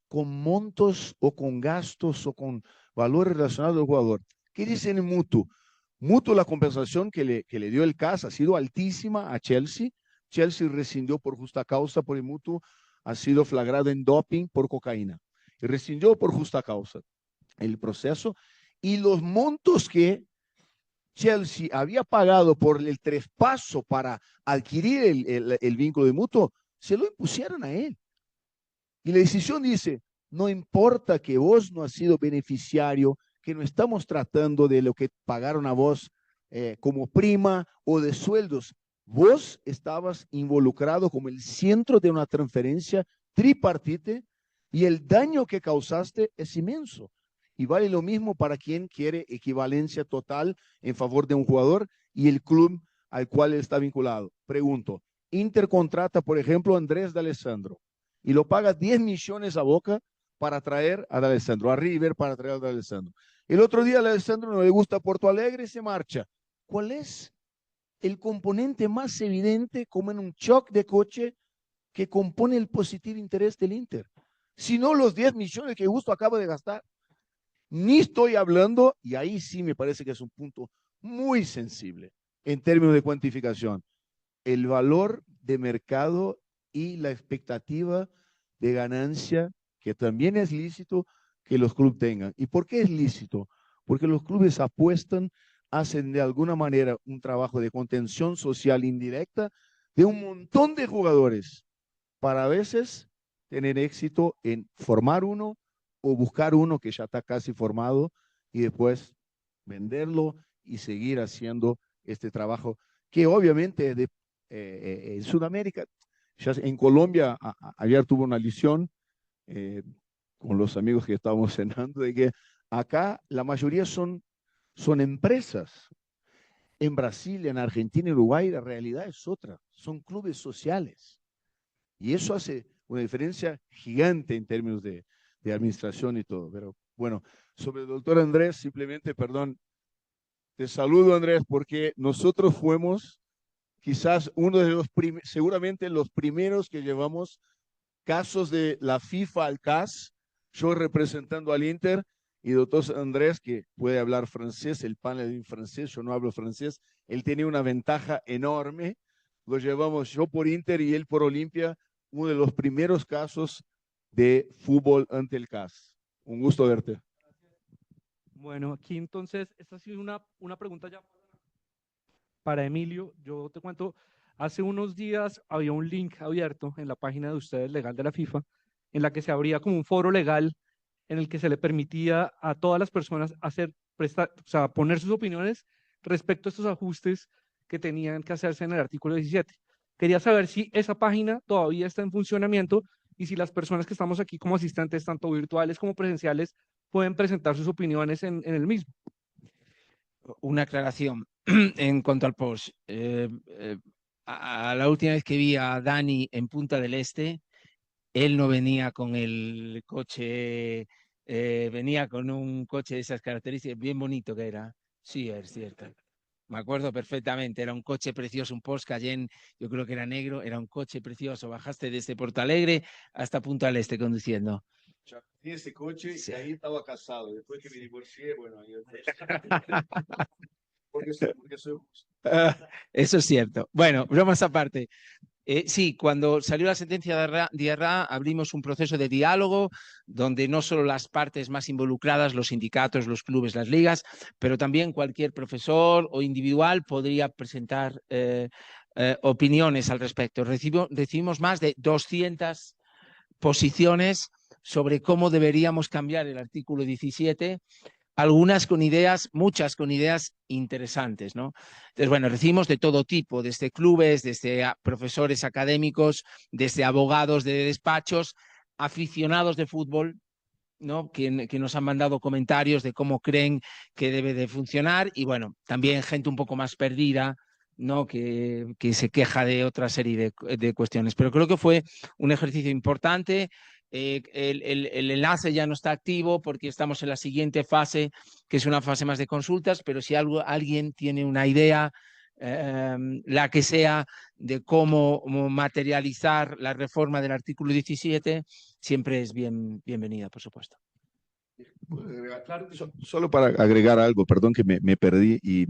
con montos o con gastos o con valores relacionados al jugador. ¿Qué dice en el Mutu? Mutu, la compensación que le dio el CAS ha sido altísima a Chelsea. Chelsea rescindió por justa causa por el Mutu, ha sido flagrado en doping por cocaína. Y rescindió por justa causa el proceso. Y los montos que Chelsea había pagado por el traspaso para adquirir el vínculo de Mutu, se lo impusieron a él. Y la decisión dice, no importa que vos no has sido beneficiario, que no estamos tratando de lo que pagaron a vos como prima o de sueldos. Vos estabas involucrado como el centro de una transferencia tripartite y el daño que causaste es inmenso. Y vale lo mismo para quien quiere equivalencia total en favor de un jugador y el club al cual él está vinculado. Pregunto, Inter contrata, por ejemplo, a Andrés D'Alessandro y lo paga 10 millones a Boca para traer a D'Alessandro, a River para traer a D'Alessandro. El otro día a D'Alessandro no le gusta Porto Alegre y se marcha. ¿Cuál es el componente más evidente como en un shock de coche que compone el positivo interés del Inter? Si no los 10 millones que justo acaba de gastar. Ni estoy hablando, y ahí sí me parece que es un punto muy sensible en términos de cuantificación, el valor de mercado y la expectativa de ganancia, que también es lícito que los clubes tengan. ¿Y por qué es lícito? Porque los clubes apuestan, hacen de alguna manera un trabajo de contención social indirecta de un montón de jugadores para a veces tener éxito en formar uno o buscar uno que ya está casi formado y después venderlo y seguir haciendo este trabajo que obviamente es de en Sudamérica. Ya en Colombia, ayer tuve una lición con los amigos que estábamos cenando, de que acá la mayoría son empresas. En Brasil, en Argentina y Uruguay, la realidad es otra. Son clubes sociales. Y eso hace una diferencia gigante en términos de administración y todo. Pero bueno, sobre el doctor Andrés, simplemente, perdón, te saludo Andrés, porque nosotros fuimos quizás uno de los seguramente los primeros que llevamos casos de la FIFA al CAS, yo representando al Inter y doctor Andrés, que puede hablar francés, el panel en francés, yo no hablo francés, él tenía una ventaja enorme, lo llevamos yo por Inter y él por Olimpia, uno de los primeros casos de fútbol ante el CAS. Un gusto verte. Bueno, aquí entonces, esta ha sido una pregunta ya para Emilio. Yo te cuento, hace unos días había un link abierto en la página de ustedes legal de la FIFA, en la que se abría como un foro legal en el que se le permitía a todas las personas o sea, poner sus opiniones respecto a estos ajustes que tenían que hacerse en el artículo 17. Quería saber si esa página todavía está en funcionamiento y si las personas que estamos aquí como asistentes, tanto virtuales como presenciales, pueden presentar sus opiniones en el mismo. Una aclaración en cuanto al post. A la última vez que vi a Dani en Punta del Este, él no venía con el coche, venía con un coche de esas características, bien bonito que era. Sí, es cierto. Me acuerdo perfectamente, era un coche precioso, un Porsche Cayenne, yo creo que era negro, era un coche precioso. Bajaste desde Portalegre hasta Punta del Este conduciendo. Tenía ese coche Sí. y ahí estaba casado. Después que me divorcié, bueno, ahí porque soy justo. Eso es cierto. Bueno, bromas aparte. Sí, cuando salió la sentencia de Arrá, abrimos un proceso de diálogo donde no solo las partes más involucradas, los sindicatos, los clubes, las ligas, pero también cualquier profesor o individual podría presentar opiniones al respecto. Recibimos más de 200 posiciones sobre cómo deberíamos cambiar el artículo 17, algunas con ideas, muchas con ideas interesantes, ¿no? Entonces, bueno, recibimos de todo tipo, desde clubes, desde profesores académicos, desde abogados de despachos, aficionados de fútbol, ¿no? Que nos han mandado comentarios de cómo creen que debe de funcionar y, bueno, también gente un poco más perdida, ¿no? Que se queja de otra serie de cuestiones. Pero creo que fue un ejercicio importante. El enlace ya no está activo porque estamos en la siguiente fase, que es una fase más de consultas, pero si alguien tiene una idea, la que sea, de cómo materializar la reforma del artículo 17, siempre es bienvenida, por supuesto. Solo para agregar algo, perdón que me perdí y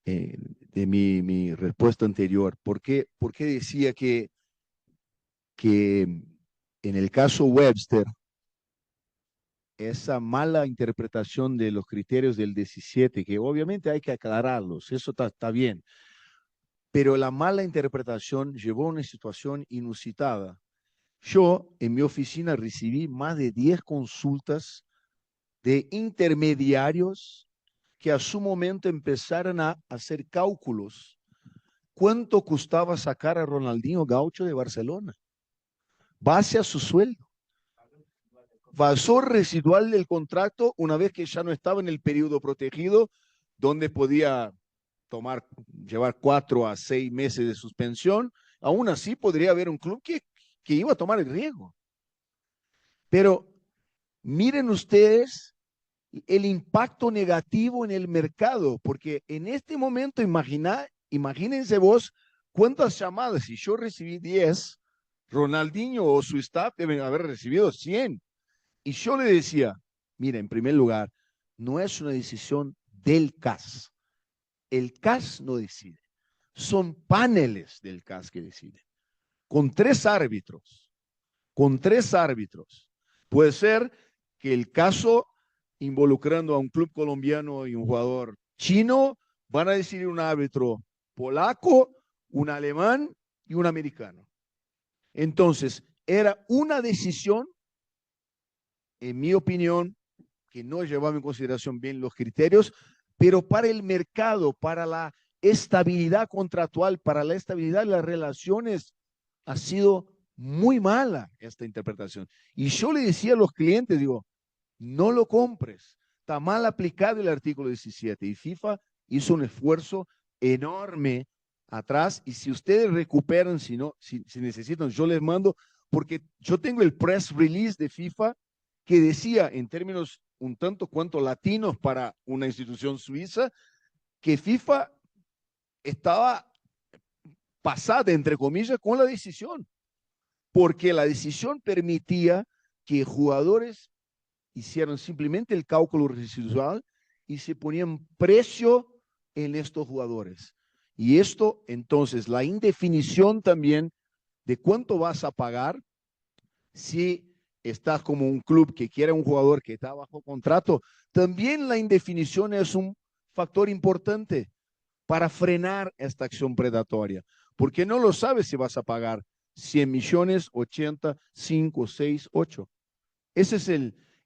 de mi respuesta anterior. ¿Por qué decía que en el caso Webster, esa mala interpretación de los criterios del 17, que obviamente hay que aclararlos, eso está bien, pero la mala interpretación llevó a una situación inusitada? Yo en mi oficina recibí más de 10 consultas de intermediarios que a su momento empezaron a hacer cálculos. ¿Cuánto costaba sacar a Ronaldinho Gaucho de Barcelona? Base a su sueldo. Valor residual del contrato una vez que ya no estaba en el periodo protegido, donde podía llevar 4 a 6 meses de suspensión. Aún así podría haber un club que iba a tomar el riesgo. Pero miren ustedes el impacto negativo en el mercado, porque en este momento imagínense vos cuántas llamadas. Si yo recibí 10, Ronaldinho o su staff deben haber recibido 100. Y yo le decía, mira, en primer lugar, no es una decisión del CAS. El CAS no decide. Son paneles del CAS que deciden. Con 3 árbitros. Con 3 árbitros. Puede ser que el caso involucrando a un club colombiano y un jugador chino van a decidir un árbitro polaco, un alemán y un americano. Entonces, era una decisión, en mi opinión, que no llevaba en consideración bien los criterios, pero para el mercado, para la estabilidad contractual, para la estabilidad de las relaciones, ha sido muy mala esta interpretación. Y yo le decía a los clientes, digo, no lo compres, está mal aplicado el artículo 17 y FIFA hizo un esfuerzo enorme atrás y si ustedes recuperan, si necesitan, yo les mando, porque yo tengo el press release de FIFA que decía en términos un tanto cuanto latinos para una institución suiza, que FIFA estaba pasada, entre comillas, con la decisión. porque la decisión permitía que jugadores hicieran simplemente el cálculo residual y se ponían precio en estos jugadores. Y esto, entonces, la indefinición también de cuánto vas a pagar si estás como un club que quiere un jugador que está bajo contrato, también la indefinición es un factor importante para frenar esta acción predatoria, porque no lo sabes si vas a pagar 100 millones, 80, 5, 6, 8. Ese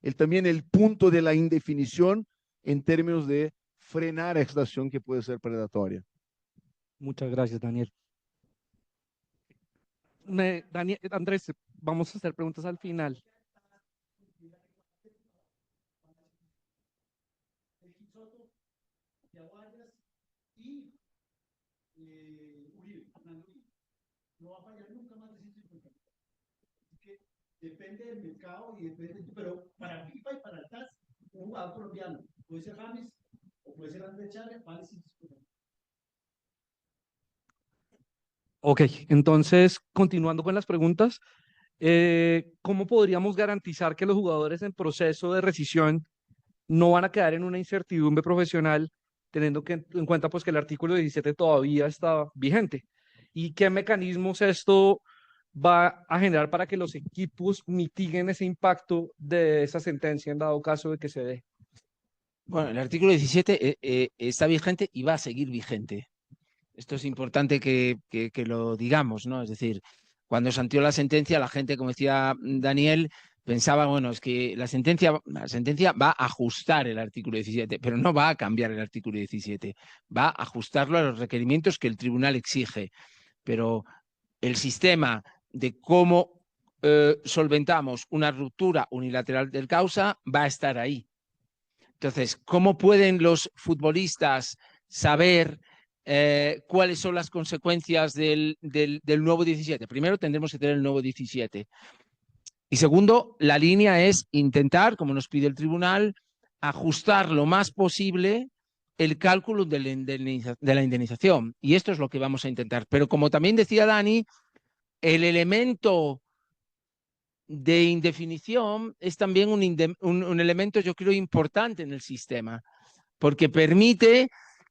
es también el punto de la indefinición en términos de frenar esta acción que puede ser predatoria. Muchas gracias, Daniel. Andrés, vamos a hacer preguntas al final. No va a fallar nunca más de 150. Así que depende del mercado y depende, pero para FIFA y para el TAS, un jugador colombiano, puede ser James o puede ser Andrés Chávez, vale 150. Ok, entonces, continuando con las preguntas, ¿cómo podríamos garantizar que los jugadores en proceso de rescisión no van a quedar en una incertidumbre profesional, teniendo en cuenta pues, que el artículo 17 todavía está vigente? ¿Y qué mecanismos esto va a generar para que los equipos mitiguen ese impacto de esa sentencia en dado caso de que se dé? Bueno, el artículo 17 está vigente y va a seguir vigente. Esto es importante que lo digamos, ¿no? Es decir, cuando se anteó la sentencia, la gente, como decía Daniel, pensaba, bueno, es que la sentencia va a ajustar el artículo 17, pero no va a cambiar el artículo 17, va a ajustarlo a los requerimientos que el tribunal exige. Pero el sistema de cómo solventamos una ruptura unilateral del causa va a estar ahí. Entonces, ¿cómo pueden los futbolistas saber cuáles son las consecuencias del nuevo 17? Primero, tendremos que tener el nuevo 17. Y segundo, la línea es intentar, como nos pide el tribunal, ajustar lo más posible el cálculo de la indemnización. Y esto es lo que vamos a intentar. Pero como también decía Dani, el elemento de indefinición es también un elemento, yo creo, importante en el sistema, porque permite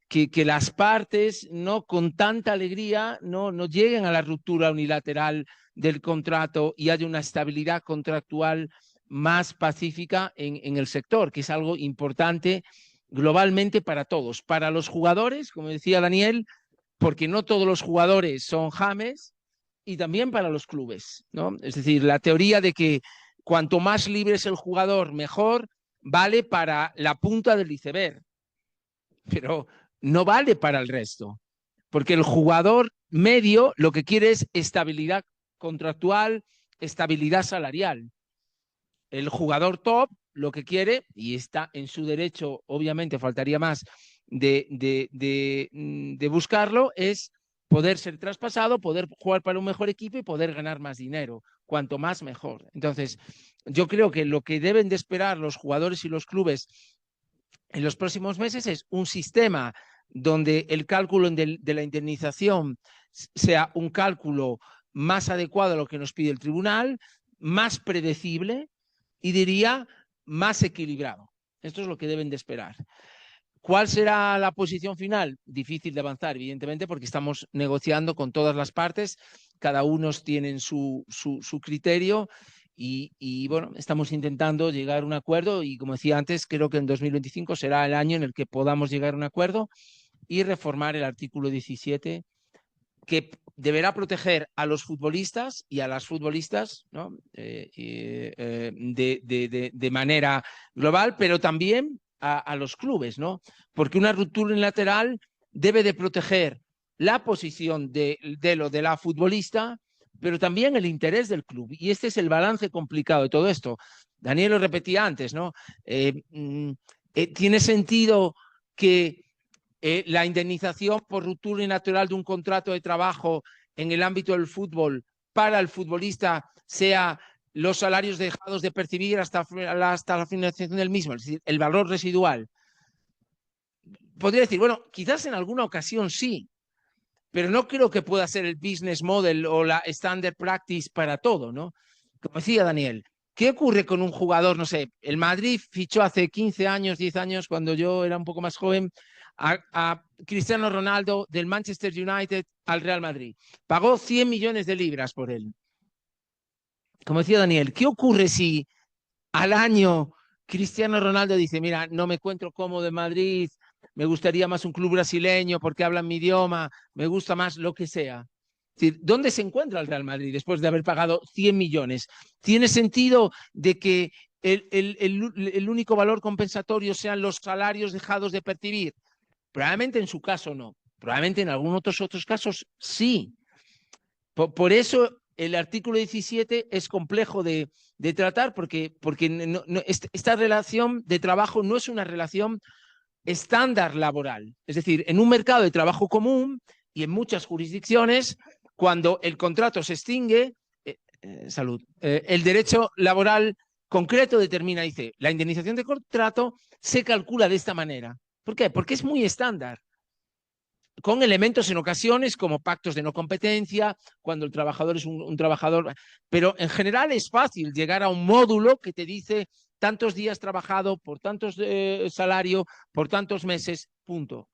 que las partes no con tanta alegría no lleguen a la ruptura unilateral del contrato y haya una estabilidad contractual más pacífica en el sector, que es algo importante globalmente para todos, para los jugadores, como decía Daniel, porque no todos los jugadores son James, y también para los clubes, ¿no? Es decir, la teoría de que cuanto más libre es el jugador, mejor, vale para la punta del iceberg, pero no vale para el resto, porque el jugador medio lo que quiere es estabilidad contractual, estabilidad salarial. El jugador top lo que quiere, y está en su derecho, obviamente faltaría más de buscarlo, es poder ser traspasado, poder jugar para un mejor equipo y poder ganar más dinero. Cuanto más, mejor. Entonces, yo creo que lo que deben de esperar los jugadores y los clubes en los próximos meses es un sistema donde el cálculo de la indemnización sea un cálculo más adecuado a lo que nos pide el tribunal, más predecible y diría más equilibrado. Esto es lo que deben de esperar. ¿Cuál será la posición final? Difícil de avanzar, evidentemente, porque estamos negociando con todas las partes, cada uno tiene su criterio y, bueno, estamos intentando llegar a un acuerdo y, como decía antes, creo que en 2025 será el año en el que podamos llegar a un acuerdo y reformar el artículo 17, que deberá proteger a los futbolistas y a las futbolistas, ¿no? De manera global, pero también a los clubes, ¿no? Porque una ruptura unilateral debe de proteger la posición de la futbolista, pero también el interés del club. Y este es el balance complicado de todo esto. Daniel lo repetía antes, ¿no? Tiene sentido que la indemnización por ruptura unilateral de un contrato de trabajo en el ámbito del fútbol para el futbolista sea los salarios dejados de percibir hasta la finalización del mismo, es decir, el valor residual. Podría decir, bueno, quizás en alguna ocasión sí, pero no creo que pueda ser el business model o la standard practice para todo, ¿no? Como decía Daniel, ¿qué ocurre con un jugador? No sé, el Madrid fichó hace 15 años, 10 años, cuando yo era un poco más joven, a Cristiano Ronaldo del Manchester United al Real Madrid. Pagó 100 millones de libras por él. Como decía Daniel, ¿qué ocurre si al año Cristiano Ronaldo dice, mira, no me encuentro cómodo en Madrid, me gustaría más un club brasileño porque hablan mi idioma, me gusta más lo que sea? Es decir, ¿dónde se encuentra el Real Madrid después de haber pagado 100 millones? ¿Tiene sentido de que el único valor compensatorio sean los salarios dejados de percibir? Probablemente en su caso no, probablemente en algunos otros casos sí. Por eso el artículo 17 es complejo de tratar porque esta relación de trabajo no es una relación estándar laboral. Es decir, en un mercado de trabajo común y en muchas jurisdicciones, cuando el contrato se extingue, el derecho laboral concreto determina, dice, la indemnización de contrato se calcula de esta manera. ¿Por qué? Porque es muy estándar, con elementos en ocasiones como pactos de no competencia, cuando el trabajador es un trabajador, pero en general es fácil llegar a un módulo que te dice tantos días trabajado, por tantos salario, por tantos meses, punto.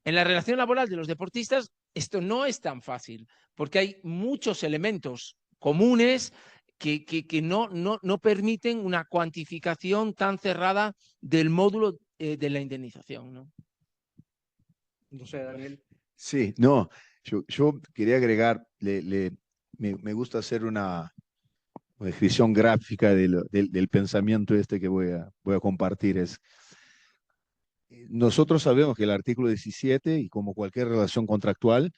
En la relación laboral de los deportistas esto no es tan fácil, porque hay muchos elementos comunes que no permiten una cuantificación tan cerrada del módulo de la indemnización, ¿no? No sé, Daniel. Sí, no, yo quería agregar, me gusta hacer una descripción gráfica del pensamiento este que voy a compartir. Nosotros sabemos que el artículo 17, y como cualquier relación contractual,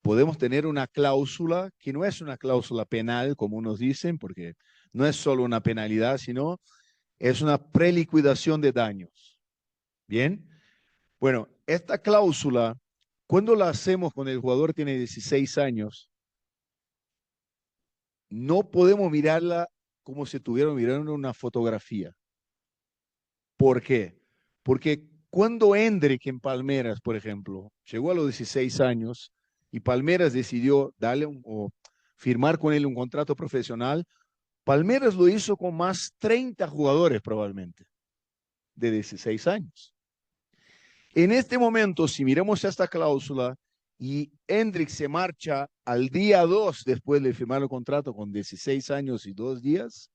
podemos tener una cláusula que no es una cláusula penal, como unos dicen, porque no es solo una penalidad, sino es una preliquidación de daños. ¿Bien? Bueno, esta cláusula, cuando la hacemos cuando el jugador tiene 16 años, no podemos mirarla como si estuviéramos mirando una fotografía. ¿Por qué? Porque cuando Hendrik en Palmeiras, por ejemplo, llegó a los 16 años y Palmeiras decidió darle o firmar con él un contrato profesional, Palmeiras lo hizo con más 30 jugadores probablemente de 16 años. En este momento, si miramos esta cláusula y Hendrik se marcha al día 2 después de firmar el contrato con 16 años y 2 días,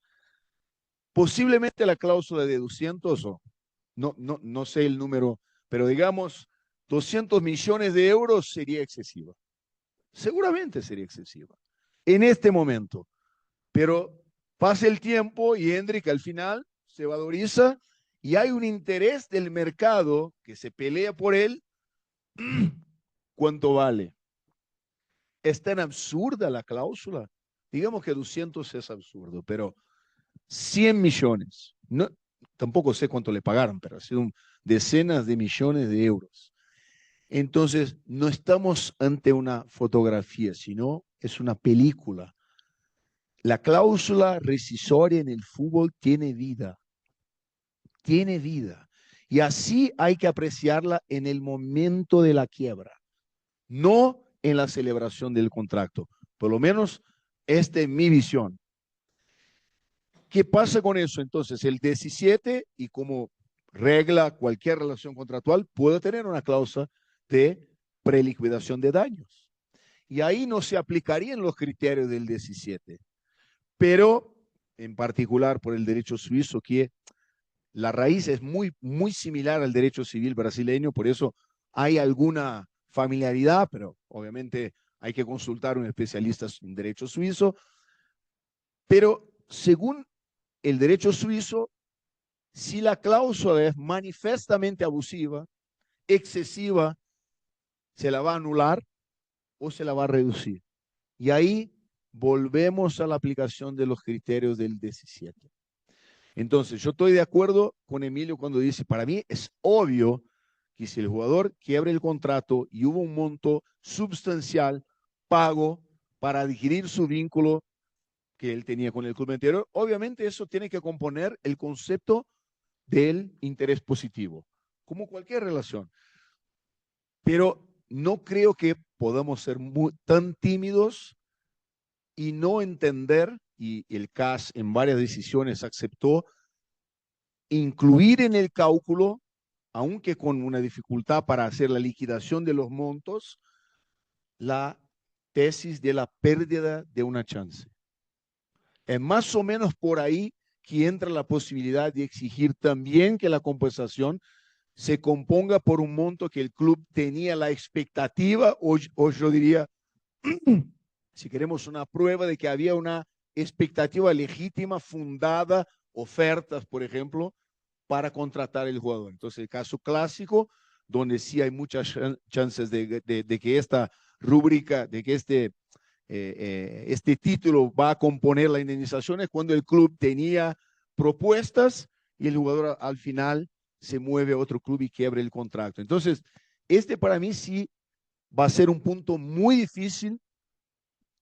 posiblemente la cláusula de 200 o no sé el número, pero digamos 200 millones de euros sería excesiva. Seguramente sería excesiva en este momento, pero pasa el tiempo y Hendrik al final se valoriza y hay un interés del mercado que se pelea por él. ¿Cuánto vale? Es tan absurda la cláusula. Digamos que 200 es absurdo, pero 100 millones. No, tampoco sé cuánto le pagaron, pero ha sido decenas de millones de euros. Entonces, no estamos ante una fotografía, sino es una película. La cláusula rescissoria en el fútbol tiene vida. Tiene vida. Y así hay que apreciarla en el momento de la quiebra, no en la celebración del contrato. Por lo menos esta es mi visión. ¿Qué pasa con eso? Entonces, el 17, y como regla cualquier relación contractual, puede tener una cláusula de preliquidación de daños. Y ahí no se aplicarían los criterios del 17. Pero, en particular por el derecho suizo, que la raíz es muy similar al derecho civil brasileño, por eso hay alguna familiaridad, pero obviamente hay que consultar a un especialista en derecho suizo. Pero según el derecho suizo, si la cláusula es manifiestamente abusiva, excesiva, se la va a anular o se la va a reducir. Y ahí volvemos a la aplicación de los criterios del 17. Entonces, yo estoy de acuerdo con Emilio cuando dice, para mí es obvio que si el jugador quiebra el contrato y hubo un monto sustancial pago para adquirir su vínculo que él tenía con el club anterior, obviamente eso tiene que componer el concepto del interés positivo, como cualquier relación. Pero no creo que podamos ser tan tímidos y no entender, y el CAS en varias decisiones aceptó incluir en el cálculo, aunque con una dificultad para hacer la liquidación de los montos, la tesis de la pérdida de una chance. Es más o menos por ahí que entra la posibilidad de exigir también que la compensación se componga por un monto que el club tenía la expectativa, o yo diría, si queremos una prueba de que había una expectativa legítima, fundada, ofertas, por ejemplo, para contratar el jugador. Entonces, el caso clásico, donde sí hay muchas chances de que esta rúbrica, de que este título va a componer la indemnización, es cuando el club tenía propuestas y el jugador al final se mueve a otro club y quiebra el contrato. Entonces, para mí sí va a ser un punto muy difícil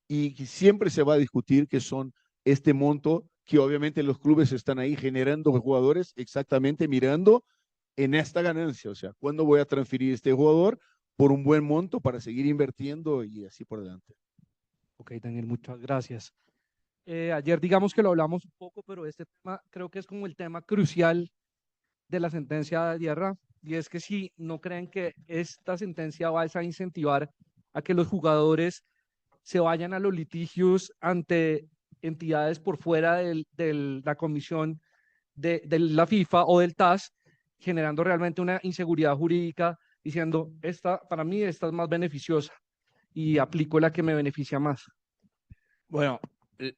y que siempre se va a discutir, que son este monto, que obviamente los clubes están ahí generando jugadores exactamente mirando en esta ganancia. O sea, ¿cuándo voy a transferir este jugador por un buen monto para seguir invirtiendo y así por delante? Ok, Daniel, muchas gracias. Ayer digamos que lo hablamos un poco, pero este tema creo que es como el tema crucial de la sentencia de Diarra, y es que si no creen que esta sentencia va a incentivar a que los jugadores se vayan a los litigios ante entidades por fuera de la comisión de la FIFA o del TAS, generando realmente una inseguridad jurídica, diciendo, para mí esta es más beneficiosa y aplico la que me beneficia más. Bueno,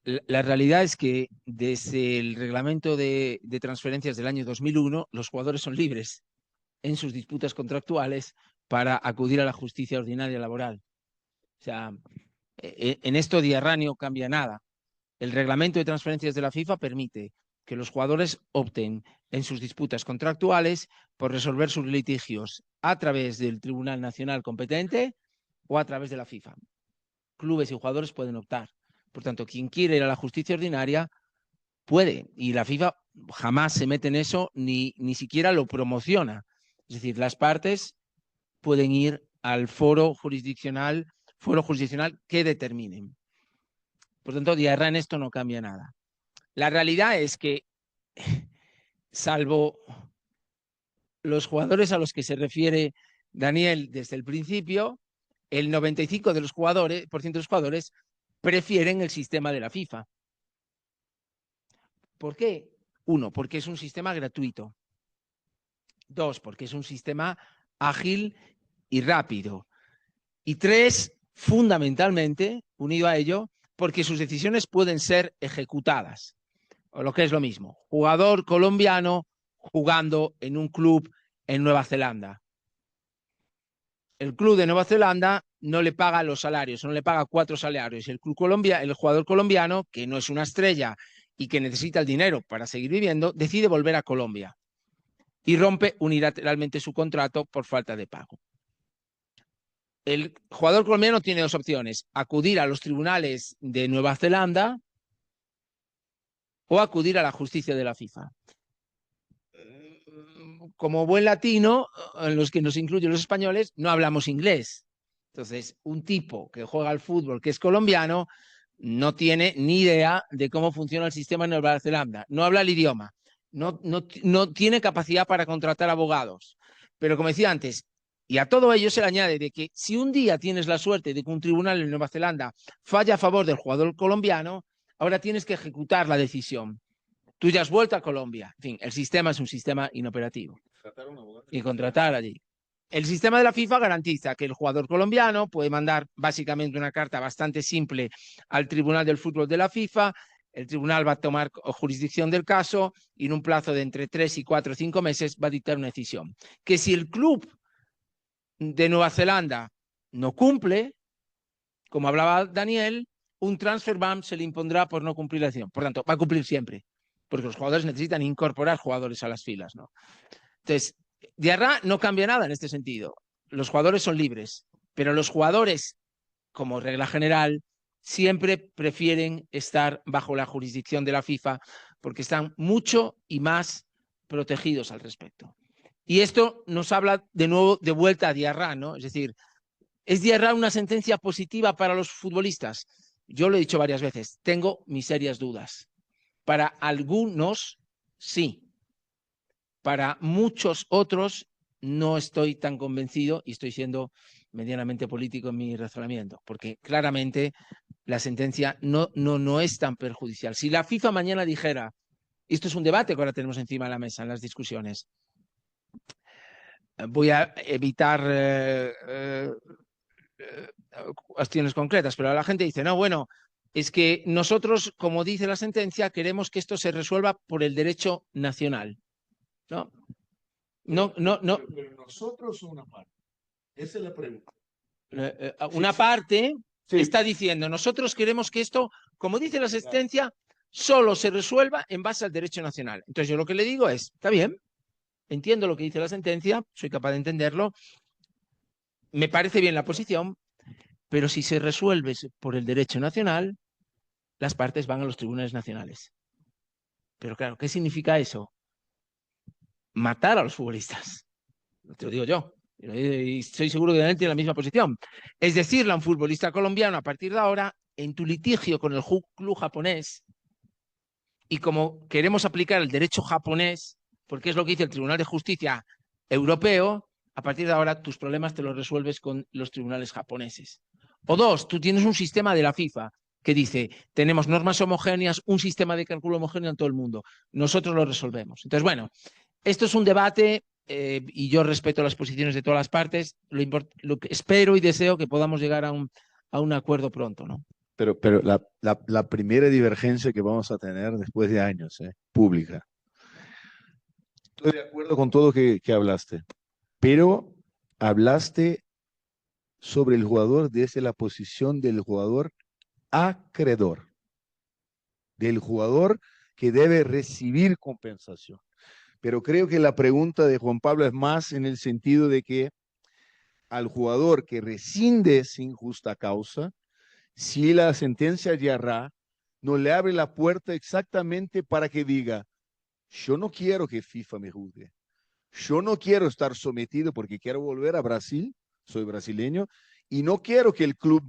la realidad es que desde el reglamento de transferencias del año 2001, los jugadores son libres en sus disputas contractuales para acudir a la justicia ordinaria laboral. O sea, en esto Diarra no cambia nada. El reglamento de transferencias de la FIFA permite que los jugadores opten en sus disputas contractuales por resolver sus litigios a través del Tribunal Nacional competente o a través de la FIFA. Clubes y jugadores pueden optar. Por tanto, quien quiere ir a la justicia ordinaria puede, y la FIFA jamás se mete en eso ni siquiera lo promociona. Es decir, las partes pueden ir al foro jurisdiccional que determinen. Por tanto, Diarra en esto no cambia nada. La realidad es que, salvo los jugadores a los que se refiere Daniel desde el principio, el 95% de los jugadores prefieren el sistema de la FIFA. ¿Por qué? 1, porque es un sistema gratuito. 2, porque es un sistema ágil y rápido. Y 3, fundamentalmente, unido a ello, porque sus decisiones pueden ser ejecutadas. O lo que es lo mismo, jugador colombiano jugando en un club en Nueva Zelanda. El club de Nueva Zelanda no le paga los salarios, no le paga 4 salarios. El jugador colombiano, que no es una estrella y que necesita el dinero para seguir viviendo, decide volver a Colombia y rompe unilateralmente su contrato por falta de pago. El jugador colombiano tiene 2 opciones: acudir a los tribunales de Nueva Zelanda o acudir a la justicia de la FIFA. Como buen latino, en los que nos incluyen los españoles, no hablamos inglés. Entonces, un tipo que juega al fútbol, que es colombiano, no tiene ni idea de cómo funciona el sistema en Nueva Zelanda. No habla el idioma. No tiene capacidad para contratar abogados. Pero como decía antes, y a todo ello se le añade de que si un día tienes la suerte de que un tribunal en Nueva Zelanda falla a favor del jugador colombiano, ahora tienes que ejecutar la decisión. Tú ya has vuelto a Colombia. En fin, el sistema es un sistema inoperativo. Y contratar allí. El sistema de la FIFA garantiza que el jugador colombiano puede mandar básicamente una carta bastante simple al Tribunal del Fútbol de la FIFA. El tribunal va a tomar jurisdicción del caso y en un plazo de entre 3 y 4 o 5 meses va a dictar una decisión. Que si el club de Nueva Zelanda no cumple, como hablaba Daniel, un transfer ban se le impondrá por no cumplir la decisión. Por tanto, va a cumplir siempre, porque los jugadores necesitan incorporar jugadores a las filas, ¿no? Entonces, Diarra no cambia nada en este sentido. Los jugadores son libres, pero los jugadores, como regla general, siempre prefieren estar bajo la jurisdicción de la FIFA porque están mucho y más protegidos al respecto. Y esto nos habla de nuevo de vuelta a Diarra, ¿no? Es decir, ¿Es diarra una sentencia positiva para los futbolistas? Yo lo he dicho varias veces, tengo mis serias dudas. Para algunos, sí. Para muchos otros, no estoy tan convencido y estoy siendo medianamente político en mi razonamiento, porque claramente la sentencia no es tan perjudicial. Si la FIFA mañana dijera, esto es un debate que ahora tenemos encima de la mesa en las discusiones, voy a evitar cuestiones concretas, pero la gente dice, no, bueno, es que nosotros, como dice la sentencia, queremos que esto se resuelva por el derecho nacional. No, no. Pero nosotros o una parte. Esa es la pregunta. Una parte Sí. está diciendo, nosotros queremos que esto, como dice la sentencia, solo se resuelva en base al derecho nacional. Entonces yo lo que le digo es, está bien, entiendo lo que dice la sentencia, soy capaz de entenderlo, me parece bien la posición, pero si se resuelve por el derecho nacional, las partes van a los tribunales nacionales. Pero claro, ¿qué significa eso? Matar a los futbolistas. Te lo digo yo. Y estoy seguro que Daniel tiene la misma posición. Es decirle a un futbolista colombiano, a partir de ahora, en tu litigio con el club japonés, y como queremos aplicar el derecho japonés, porque es lo que dice el Tribunal de Justicia Europeo, a partir de ahora tus problemas te los resuelves con los tribunales japoneses. O dos, tú tienes un sistema de la FIFA que dice, tenemos normas homogéneas, un sistema de cálculo homogéneo en todo el mundo. Nosotros lo resolvemos. Entonces, bueno, esto es un debate y yo respeto las posiciones de todas las partes. Lo que espero y deseo que podamos llegar a un acuerdo pronto, ¿no? Pero la primera divergencia que vamos a tener después de años, pública. Estoy de acuerdo con todo que hablaste, pero hablaste sobre el jugador desde la posición del jugador acreedor, del jugador que debe recibir compensación. Pero creo que la pregunta de Juan Pablo es más en el sentido de que al jugador que rescinde sin justa causa, si la sentencia de Arrá no le abre la puerta exactamente para que diga, yo no quiero que FIFA me juzgue, yo no quiero estar sometido porque quiero volver a Brasil, soy brasileño, y no quiero que el club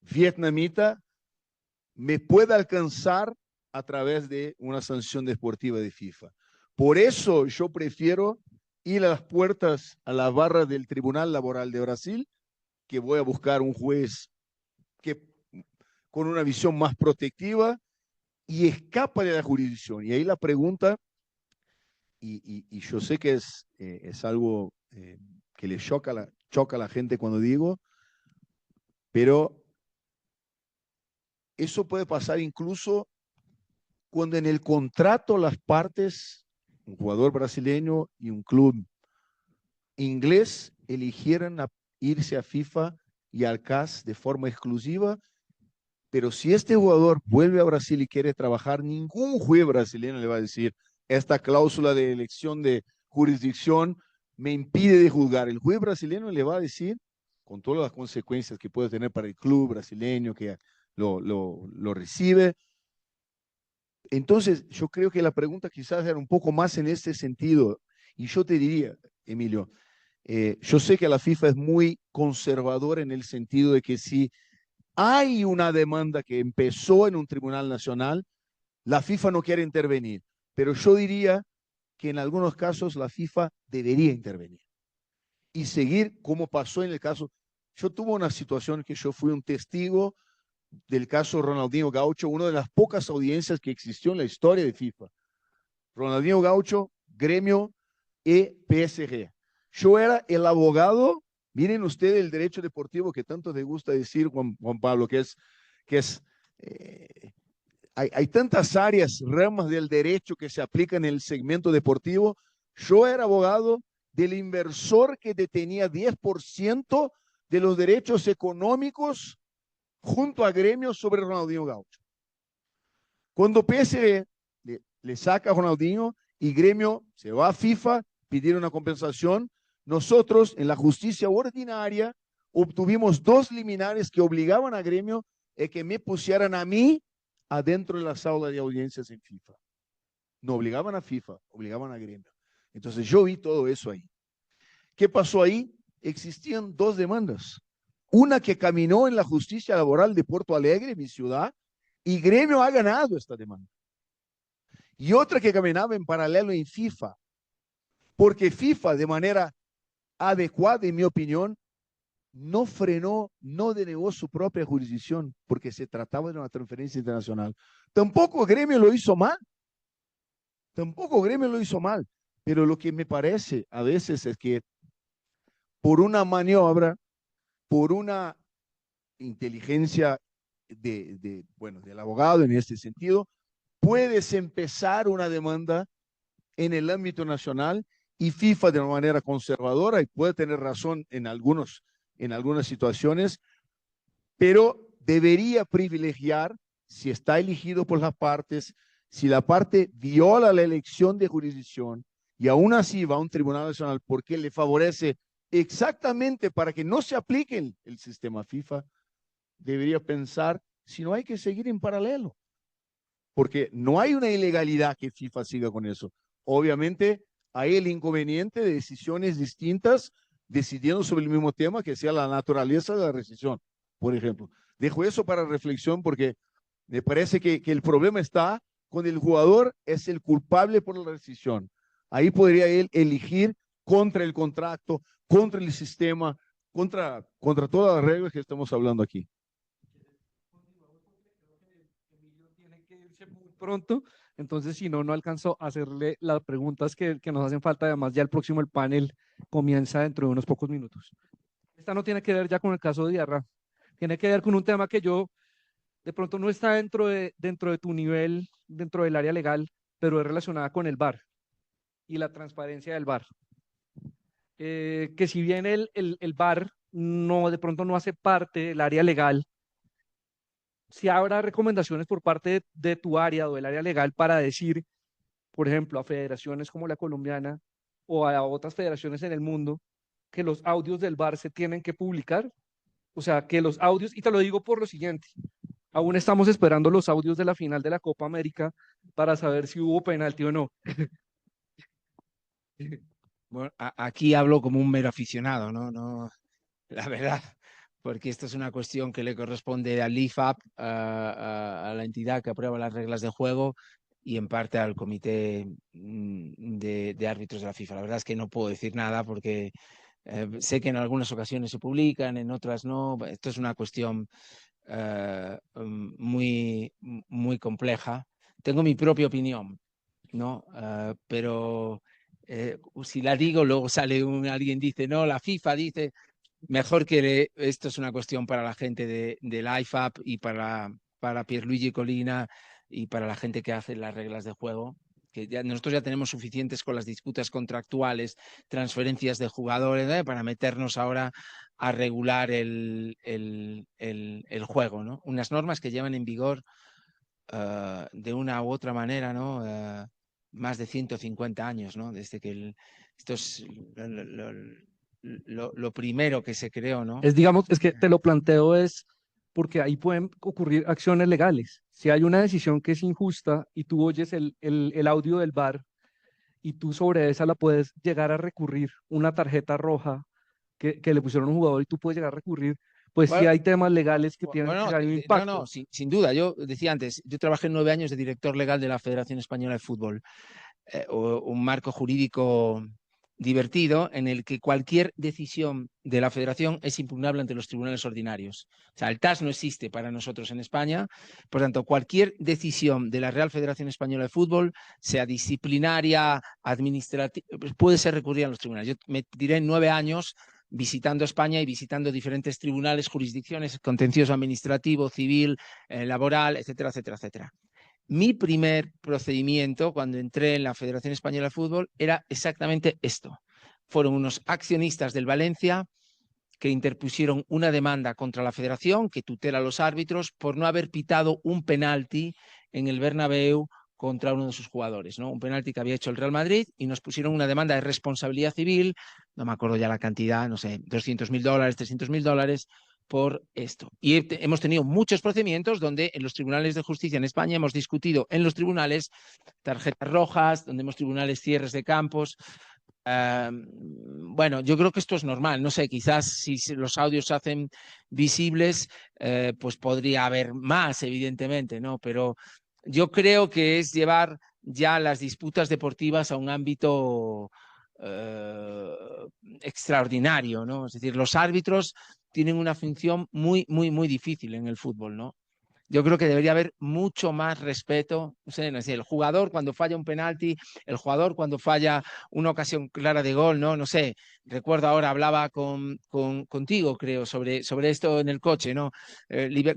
vietnamita me pueda alcanzar a través de una sanción deportiva de FIFA. Por eso yo prefiero ir a las puertas, a la barra del Tribunal Laboral de Brasil, que voy a buscar un juez que con una visión más protectiva y escapa de la jurisdicción. Y ahí la pregunta, y yo sé que es algo que le choca a la gente cuando digo, pero eso puede pasar incluso cuando en el contrato las partes, un jugador brasileño y un club inglés, eligieran irse a FIFA y al CAS de forma exclusiva, pero si este jugador vuelve a Brasil y quiere trabajar, ningún juez brasileño le va a decir, esta cláusula de elección de jurisdicción me impide de juzgar. El juez brasileño le va a decir, con todas las consecuencias que puede tener para el club brasileño que lo recibe. Entonces, yo creo que la pregunta quizás era un poco más en este sentido. Y yo te diría, Emilio, yo sé que la FIFA es muy conservadora en el sentido de que si hay una demanda que empezó en un tribunal nacional, la FIFA no quiere intervenir. Pero yo diría que en algunos casos la FIFA debería intervenir y seguir como pasó en el caso. Yo tuve una situación que yo fui un testigo del caso Ronaldinho Gaucho, una de las pocas audiencias que existió en la historia de FIFA. Ronaldinho Gaucho, Gremio y PSG. Yo era el abogado, miren ustedes el derecho deportivo que tanto te gusta decir, Juan Pablo, que es hay tantas áreas, ramas del derecho que se aplican en el segmento deportivo. Yo era abogado del inversor que detenía 10% de los derechos económicos junto a Gremio sobre Ronaldinho Gaucho. Cuando PSG le saca a Ronaldinho y Gremio se va a FIFA, pidieron una compensación, nosotros en la justicia ordinaria obtuvimos 2 liminares que obligaban a Gremio a que me pusieran a mí adentro de la sala de audiencias en FIFA. No obligaban a FIFA, obligaban a Gremio. Entonces yo vi todo eso ahí. ¿Qué pasó ahí? Existían 2 demandas. Una que caminó en la justicia laboral de Porto Alegre, mi ciudad, y Gremio ha ganado esta demanda. Y otra que caminaba en paralelo en FIFA, porque FIFA, de manera adecuada, en mi opinión, no frenó, no denegó su propia jurisdicción, porque se trataba de una transferencia internacional. Tampoco Gremio lo hizo mal. Tampoco Gremio lo hizo mal. Pero lo que me parece a veces es que por una maniobra, por una inteligencia bueno, del abogado en este sentido, puedes empezar una demanda en el ámbito nacional y FIFA de una manera conservadora, y puede tener razón en algunas situaciones, pero debería privilegiar, si está elegido por las partes, si la parte viola la elección de jurisdicción y aún así va a un tribunal nacional porque le favorece exactamente para que no se aplique el sistema FIFA, debería pensar si no hay que seguir en paralelo, porque no hay una ilegalidad que FIFA siga con eso. Obviamente hay el inconveniente de decisiones distintas decidiendo sobre el mismo tema, que sea la naturaleza de la rescisión, por ejemplo. Dejo eso para reflexión porque me parece que el problema está cuando el jugador es el culpable por la rescisión. Ahí podría él elegir contra el contrato, contra el sistema, contra todas las reglas que estamos hablando aquí. Tiene que irse muy pronto, entonces si no, no alcanzó a hacerle las preguntas que nos hacen falta. Además, ya el panel comienza dentro de unos pocos minutos. Esta no tiene que ver ya con el caso de Diarra, tiene que ver con un tema que yo de pronto no está dentro de tu nivel, dentro del área legal, pero es relacionada con el VAR y la transparencia del VAR. Que si bien el VAR no, de pronto no hace parte del área legal, si habrá recomendaciones por parte de tu área o del área legal para decir, por ejemplo, a federaciones como la colombiana o a otras federaciones en el mundo, que los audios del VAR se tienen que publicar. O sea, que los audios, y te lo digo por lo siguiente, aún estamos esperando los audios de la final de la Copa América para saber si hubo penalti o no. Bueno, aquí hablo como un mero aficionado, ¿no? La verdad, porque esto es una cuestión que le corresponde al IFAB, a la entidad que aprueba las reglas de juego, y en parte al comité de árbitros de la FIFA. La verdad es que no puedo decir nada porque sé que en algunas ocasiones se publican, en otras no. Esto es una cuestión muy compleja. Tengo mi propia opinión, ¿no? Pero si la digo, luego sale alguien dice, no, la FIFA dice. Mejor que esto es una cuestión para la gente del IFAB y para Pierluigi Collina y para la gente que hace las reglas de juego, que nosotros ya tenemos suficientes con las disputas contractuales, transferencias de jugadores, para meternos ahora a regular el juego, ¿no? Unas normas que llevan en vigor de una u otra manera, ¿no? Más de 150 años, ¿no? Desde que esto es lo primero que se creó, ¿no? Digamos, es que te lo planteo porque ahí pueden ocurrir acciones legales. Si hay una decisión que es injusta y tú oyes el audio del VAR y tú sobre esa la puedes llegar a recurrir, una tarjeta roja que le pusieron a un jugador y tú puedes llegar a recurrir, pues sí hay temas legales que tienen que tener un impacto. No, sin duda. Yo decía antes, yo trabajé 9 años de director legal de la Federación Española de Fútbol, un marco jurídico divertido en el que cualquier decisión de la federación es impugnable ante los tribunales ordinarios. O sea, el TAS no existe para nosotros en España, por tanto, cualquier decisión de la Real Federación Española de Fútbol, sea disciplinaria, administrativa, puede ser recurrida a los tribunales. Yo me tiré 9 años visitando España y visitando diferentes tribunales, jurisdicciones, contencioso administrativo, civil, laboral, etcétera, etcétera, etcétera. Mi primer procedimiento cuando entré en la Federación Española de Fútbol era exactamente esto. Fueron unos accionistas del Valencia que interpusieron una demanda contra la Federación que tutela a los árbitros por no haber pitado un penalti en el Bernabéu contra uno de sus jugadores, ¿no? Un penalti que había hecho el Real Madrid, y nos pusieron una demanda de responsabilidad civil, no me acuerdo ya la cantidad, no sé, $200.000, $300.000, por esto. Y hemos tenido muchos procedimientos donde en los tribunales de justicia en España hemos discutido en los tribunales tarjetas rojas, donde hemos tribunales cierres de campos. Bueno, yo creo que esto es normal. No sé, quizás si los audios se hacen visibles, pues podría haber más, evidentemente, ¿no? Pero yo creo que es llevar ya las disputas deportivas a un ámbito eh, extraordinario, ¿no? Es decir, los árbitros tienen una función muy, muy, muy difícil en el fútbol, ¿no? Yo creo que debería haber mucho más respeto. No sé, el jugador cuando falla un penalti, el jugador cuando falla una ocasión clara de gol, ¿no? No sé, recuerdo ahora, hablaba contigo, creo, sobre esto en el coche, ¿no?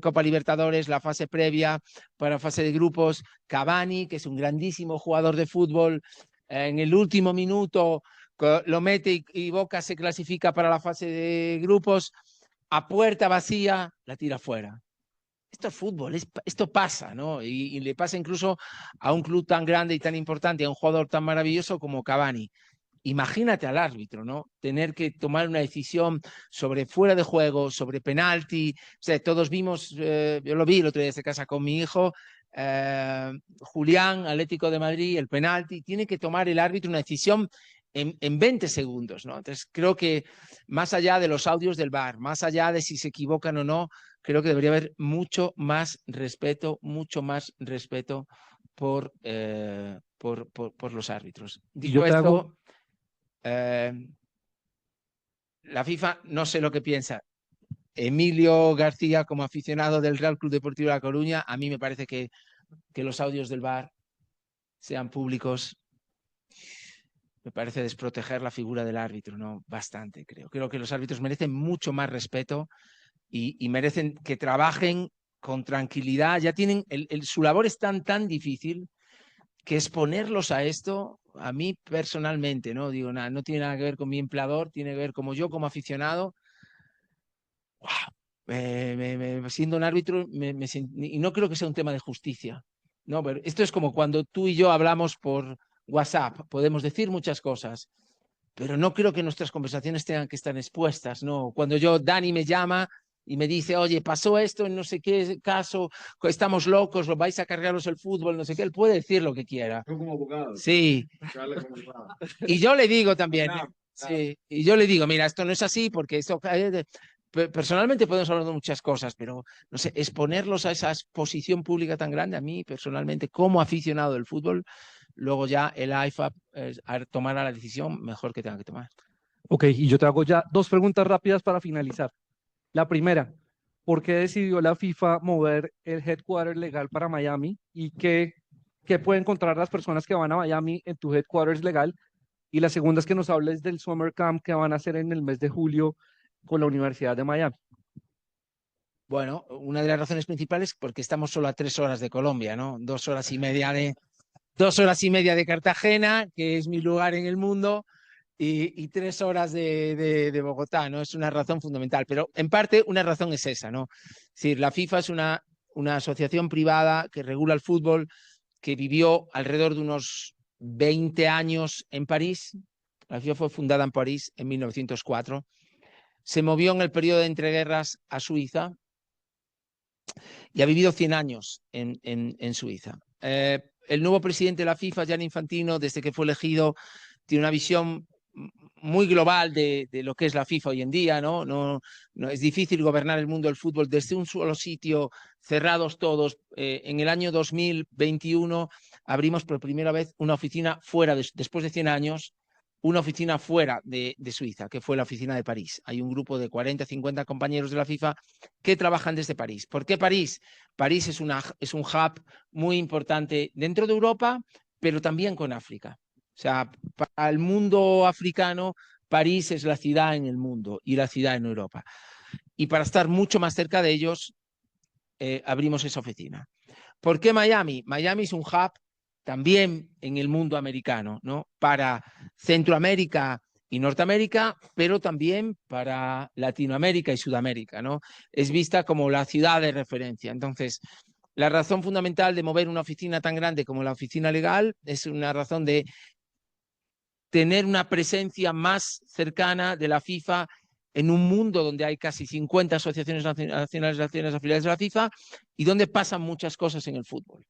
Copa Libertadores, la fase previa para fase de grupos, Cavani, que es un grandísimo jugador de fútbol, en el último minuto lo mete y Boca se clasifica para la fase de grupos, a puerta vacía, la tira fuera. Esto es fútbol, esto pasa, ¿no? Y le pasa incluso a un club tan grande y tan importante, a un jugador tan maravilloso como Cavani. Imagínate al árbitro, ¿no? Tener que tomar una decisión sobre fuera de juego, sobre penalti. O sea, todos vimos, yo lo vi el otro día desde casa con mi hijo, Julián, Atlético de Madrid, el penalti. Tiene que tomar el árbitro una decisión en 20 segundos, ¿no? Entonces, creo que más allá de los audios del VAR, más allá de si se equivocan o no, creo que debería haber mucho más respeto por los árbitros. Y yo Dicho te hago, esto, la FIFA no sé lo que piensa. Emilio García, como aficionado del Real Club Deportivo de La Coruña, a mí me parece que los audios del VAR sean públicos, me parece desproteger la figura del árbitro, ¿no? Bastante, creo. Creo que los árbitros merecen mucho más respeto y merecen que trabajen con tranquilidad. Ya tienen, su labor es tan difícil que exponerlos a esto, a mí personalmente, no digo nada, no tiene nada que ver con mi empleador, tiene que ver como yo, como aficionado. Wow, siendo un árbitro, y no creo que sea un tema de justicia. No, pero esto es como cuando tú y yo hablamos por WhatsApp, podemos decir muchas cosas, pero no creo que nuestras conversaciones tengan que estar expuestas, ¿no? Cuando Dani me llama y me dice, oye, pasó esto en no sé qué caso, estamos locos, lo vais a cargaros el fútbol, no sé qué, él puede decir lo que quiera. Yo como abogado. Sí. Como abogado. Y yo le digo también, sí, y yo le digo, mira, esto no es así porque esto... Personalmente podemos hablar de muchas cosas, pero no sé, exponerlos a esa exposición pública tan grande, a mí personalmente, como aficionado del fútbol, luego ya el AIFAB tomará la decisión mejor que tenga que tomar. ok, y yo te hago ya dos preguntas rápidas para finalizar. La primera, ¿por qué decidió la FIFA mover el headquarter legal para Miami? ¿Y qué pueden encontrar las personas que van a Miami en tu headquarters legal? Y la segunda es que nos hables del Summer Camp que van a hacer en el mes de julio con la Universidad de Miami. Bueno, una de las razones principales es porque estamos solo a 3 horas de Colombia, ¿no? 2 horas y media de Cartagena, que es mi lugar en el mundo, y 3 horas de Bogotá, ¿no? Es una razón fundamental, pero en parte una razón es esa, ¿no? Es decir, la FIFA es una asociación privada que regula el fútbol, que vivió alrededor de unos 20 años en París. La FIFA fue fundada en París en 1904. Se movió en el periodo de entreguerras a Suiza y ha vivido 100 años en Suiza. El nuevo presidente de la FIFA, Gianni Infantino, desde que fue elegido, tiene una visión muy global de lo que es la FIFA hoy en día, ¿no? No es difícil gobernar el mundo del fútbol desde un solo sitio, cerrados todos. En el año 2021 abrimos por primera vez una oficina fuera, después de 100 años, una oficina fuera de Suiza, que fue la oficina de París. Hay un grupo de 40, 50 compañeros de la FIFA que trabajan desde París. ¿Por qué París? París es un hub muy importante dentro de Europa, pero también con África. O sea, para el mundo africano, París es la ciudad en el mundo y la ciudad en Europa. Y para estar mucho más cerca de ellos, abrimos esa oficina. ¿Por qué Miami? Miami es un hub también en el mundo americano, ¿no? Para Centroamérica y Norteamérica, pero también para Latinoamérica y Sudamérica, ¿no? Es vista como la ciudad de referencia. Entonces, la razón fundamental de mover una oficina tan grande como la oficina legal es una razón de tener una presencia más cercana de la FIFA en un mundo donde hay casi 50 asociaciones nacionales afiliadas de la FIFA y donde pasan muchas cosas en el fútbol.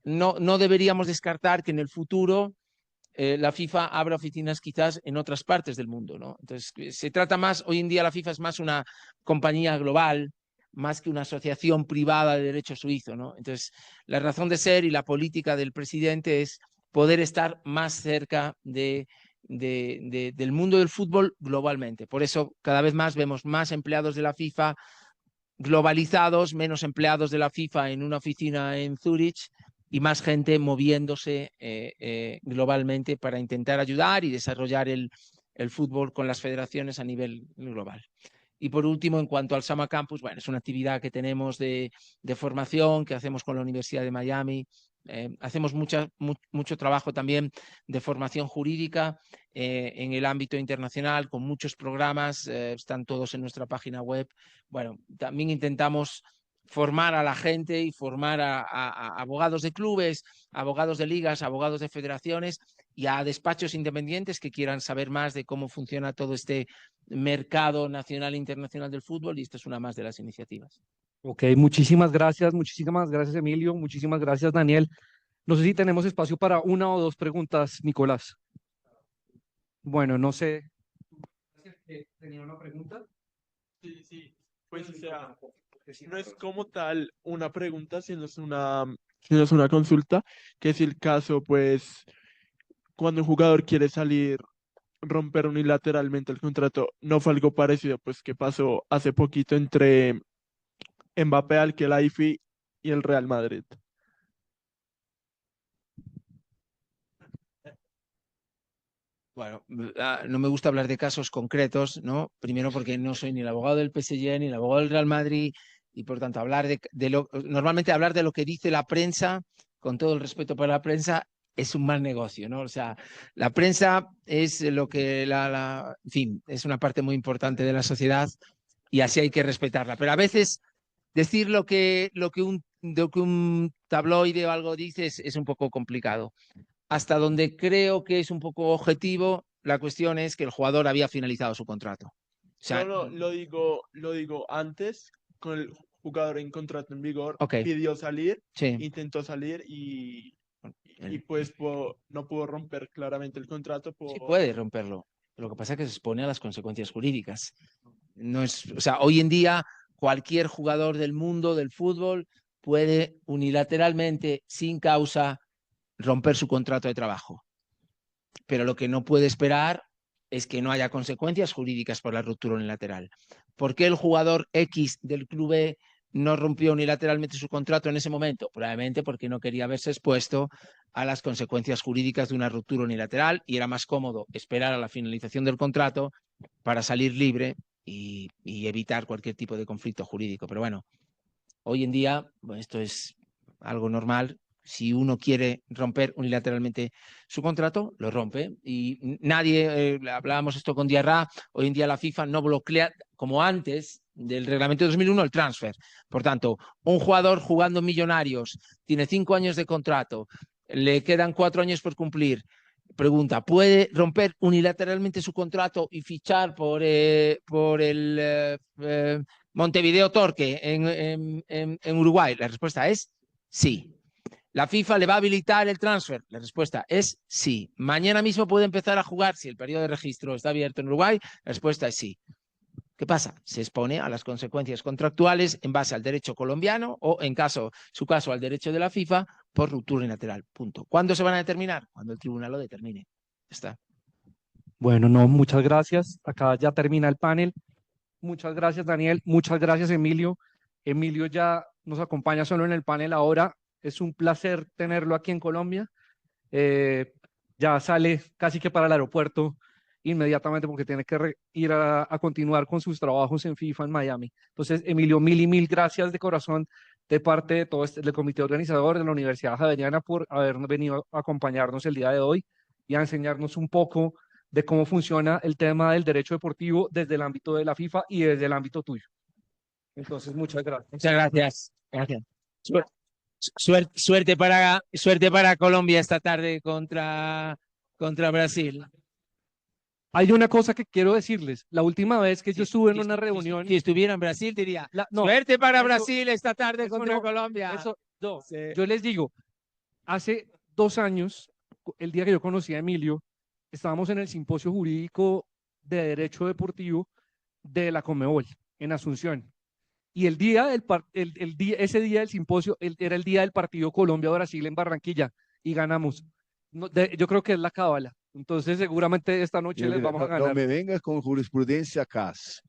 No deberíamos descartar que en el futuro la FIFA abra oficinas quizás en otras partes del mundo, ¿no? Entonces, se trata más, hoy en día la FIFA es más una compañía global, más que una asociación privada de derecho suizo, ¿no? Entonces, la razón de ser y la política del presidente es poder estar más cerca del mundo del fútbol globalmente. Por eso, cada vez más vemos más empleados de la FIFA globalizados, menos empleados de la FIFA en una oficina en Zúrich y más gente moviéndose globalmente para intentar ayudar y desarrollar el fútbol con las federaciones a nivel global. Y por último, en cuanto al Summer Campus, bueno, es una actividad que tenemos de formación que hacemos con la Universidad de Miami. Hacemos mucho trabajo también de formación jurídica en el ámbito internacional, con muchos programas, están todos en nuestra página web. Bueno, también intentamos formar a la gente y formar a abogados de clubes, abogados de ligas, abogados de federaciones y a despachos independientes que quieran saber más de cómo funciona todo este mercado nacional e internacional del fútbol, y esta es una más de las iniciativas. Ok, muchísimas gracias, Emilio, muchísimas gracias, Daniel. No sé si tenemos espacio para una o dos preguntas, Nicolás. Bueno, no sé. ¿Tenía una pregunta? Sí, pues o sea, no es como tal una pregunta, sino es una consulta, que es el caso, pues, cuando un jugador quiere salir, romper unilateralmente el contrato, no fue algo parecido, pues, que pasó hace poquito entre Mbappé, Al-Khelaifi y el Real Madrid. Bueno, no me gusta hablar de casos concretos, ¿no? Primero porque no soy ni el abogado del PSG ni el abogado del Real Madrid y por tanto normalmente hablar de lo que dice la prensa, con todo el respeto para la prensa, es un mal negocio, ¿no? O sea, la prensa es lo que en fin, es una parte muy importante de la sociedad y así hay que respetarla. Pero a veces decir lo que un tabloide o algo dice es un poco complicado. Hasta donde creo que es un poco objetivo, la cuestión es que el jugador había finalizado su contrato. O sea, No, lo digo antes, con el jugador en contrato en vigor, okay. pidió salir, Sí. intentó salir y pues no pudo romper claramente el contrato. Sí puede romperlo. Lo que pasa es que se expone a las consecuencias jurídicas. No es, o sea, hoy en día cualquier jugador del mundo del fútbol puede unilateralmente, sin causa, romper su contrato de trabajo. Pero lo que no puede esperar es que no haya consecuencias jurídicas por la ruptura unilateral. ¿Por qué el jugador X del club E no rompió unilateralmente su contrato en ese momento? Probablemente porque no quería verse expuesto a las consecuencias jurídicas de una ruptura unilateral y era más cómodo esperar a la finalización del contrato para salir libre y evitar cualquier tipo de conflicto jurídico. Pero bueno, hoy en día esto es algo normal. Si uno quiere romper unilateralmente su contrato, lo rompe. Y nadie, hablábamos esto con Diarra, hoy en día la FIFA no bloquea, como antes del reglamento de 2001, el transfer. Por tanto, un jugador jugando en Millonarios, tiene 5 años de contrato, le quedan 4 años por cumplir. Pregunta, ¿puede romper unilateralmente su contrato y fichar por el Montevideo Torque en Uruguay? La respuesta es sí. ¿La FIFA le va a habilitar el transfer? La respuesta es sí. ¿Mañana mismo puede empezar a jugar si el periodo de registro está abierto en Uruguay? La respuesta es sí. ¿Qué pasa? Se expone a las consecuencias contractuales en base al derecho colombiano o, en su caso, al derecho de la FIFA por ruptura unilateral. Punto. ¿Cuándo se van a determinar? Cuando el tribunal lo determine. Ya está. Bueno, no, muchas gracias. Acá ya termina el panel. Muchas gracias, Daniel. Muchas gracias, Emilio. Emilio ya nos acompaña solo en el panel ahora. Es un placer tenerlo aquí en Colombia. Ya sale casi que para el aeropuerto inmediatamente porque tiene que ir a continuar con sus trabajos en FIFA en Miami. Entonces, Emilio, mil y mil gracias de corazón de parte de todo del comité organizador de la Universidad Javeriana por haber venido a acompañarnos el día de hoy y a enseñarnos un poco de cómo funciona el tema del derecho deportivo desde el ámbito de la FIFA y desde el ámbito tuyo. Entonces, muchas gracias. Muchas gracias. Gracias. Suerte para Colombia esta tarde contra Brasil. Hay una cosa que quiero decirles. La última vez que yo estuve en una reunión... Si estuviera en Brasil, diría, suerte para Brasil esta tarde contra no, Colombia. Yo les digo, hace 2 años, el día que yo conocí a Emilio, estábamos en el simposio jurídico de Derecho Deportivo de la Conmebol en Asunción. Y el día ese día del simposio era el día del partido Colombia-Brasil en Barranquilla y ganamos. Yo creo que es la cábala. Entonces, seguramente esta noche les vamos a No ganar. me vengas con jurisprudencia CAS.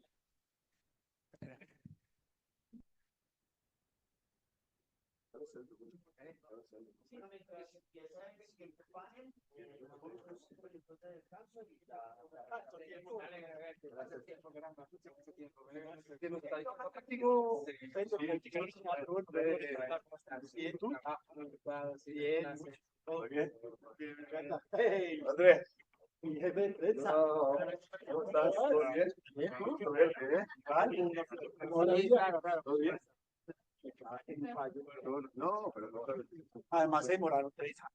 Andrés. ¿Cómo estás? ¿Todo bien? No, pero no. Además se demoraron 3 años.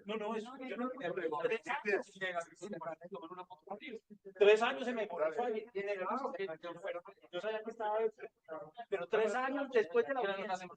No, no, eso yo no 3 años se me demoró. Yo sabía que estaba, pero 3 años después de la audiencia.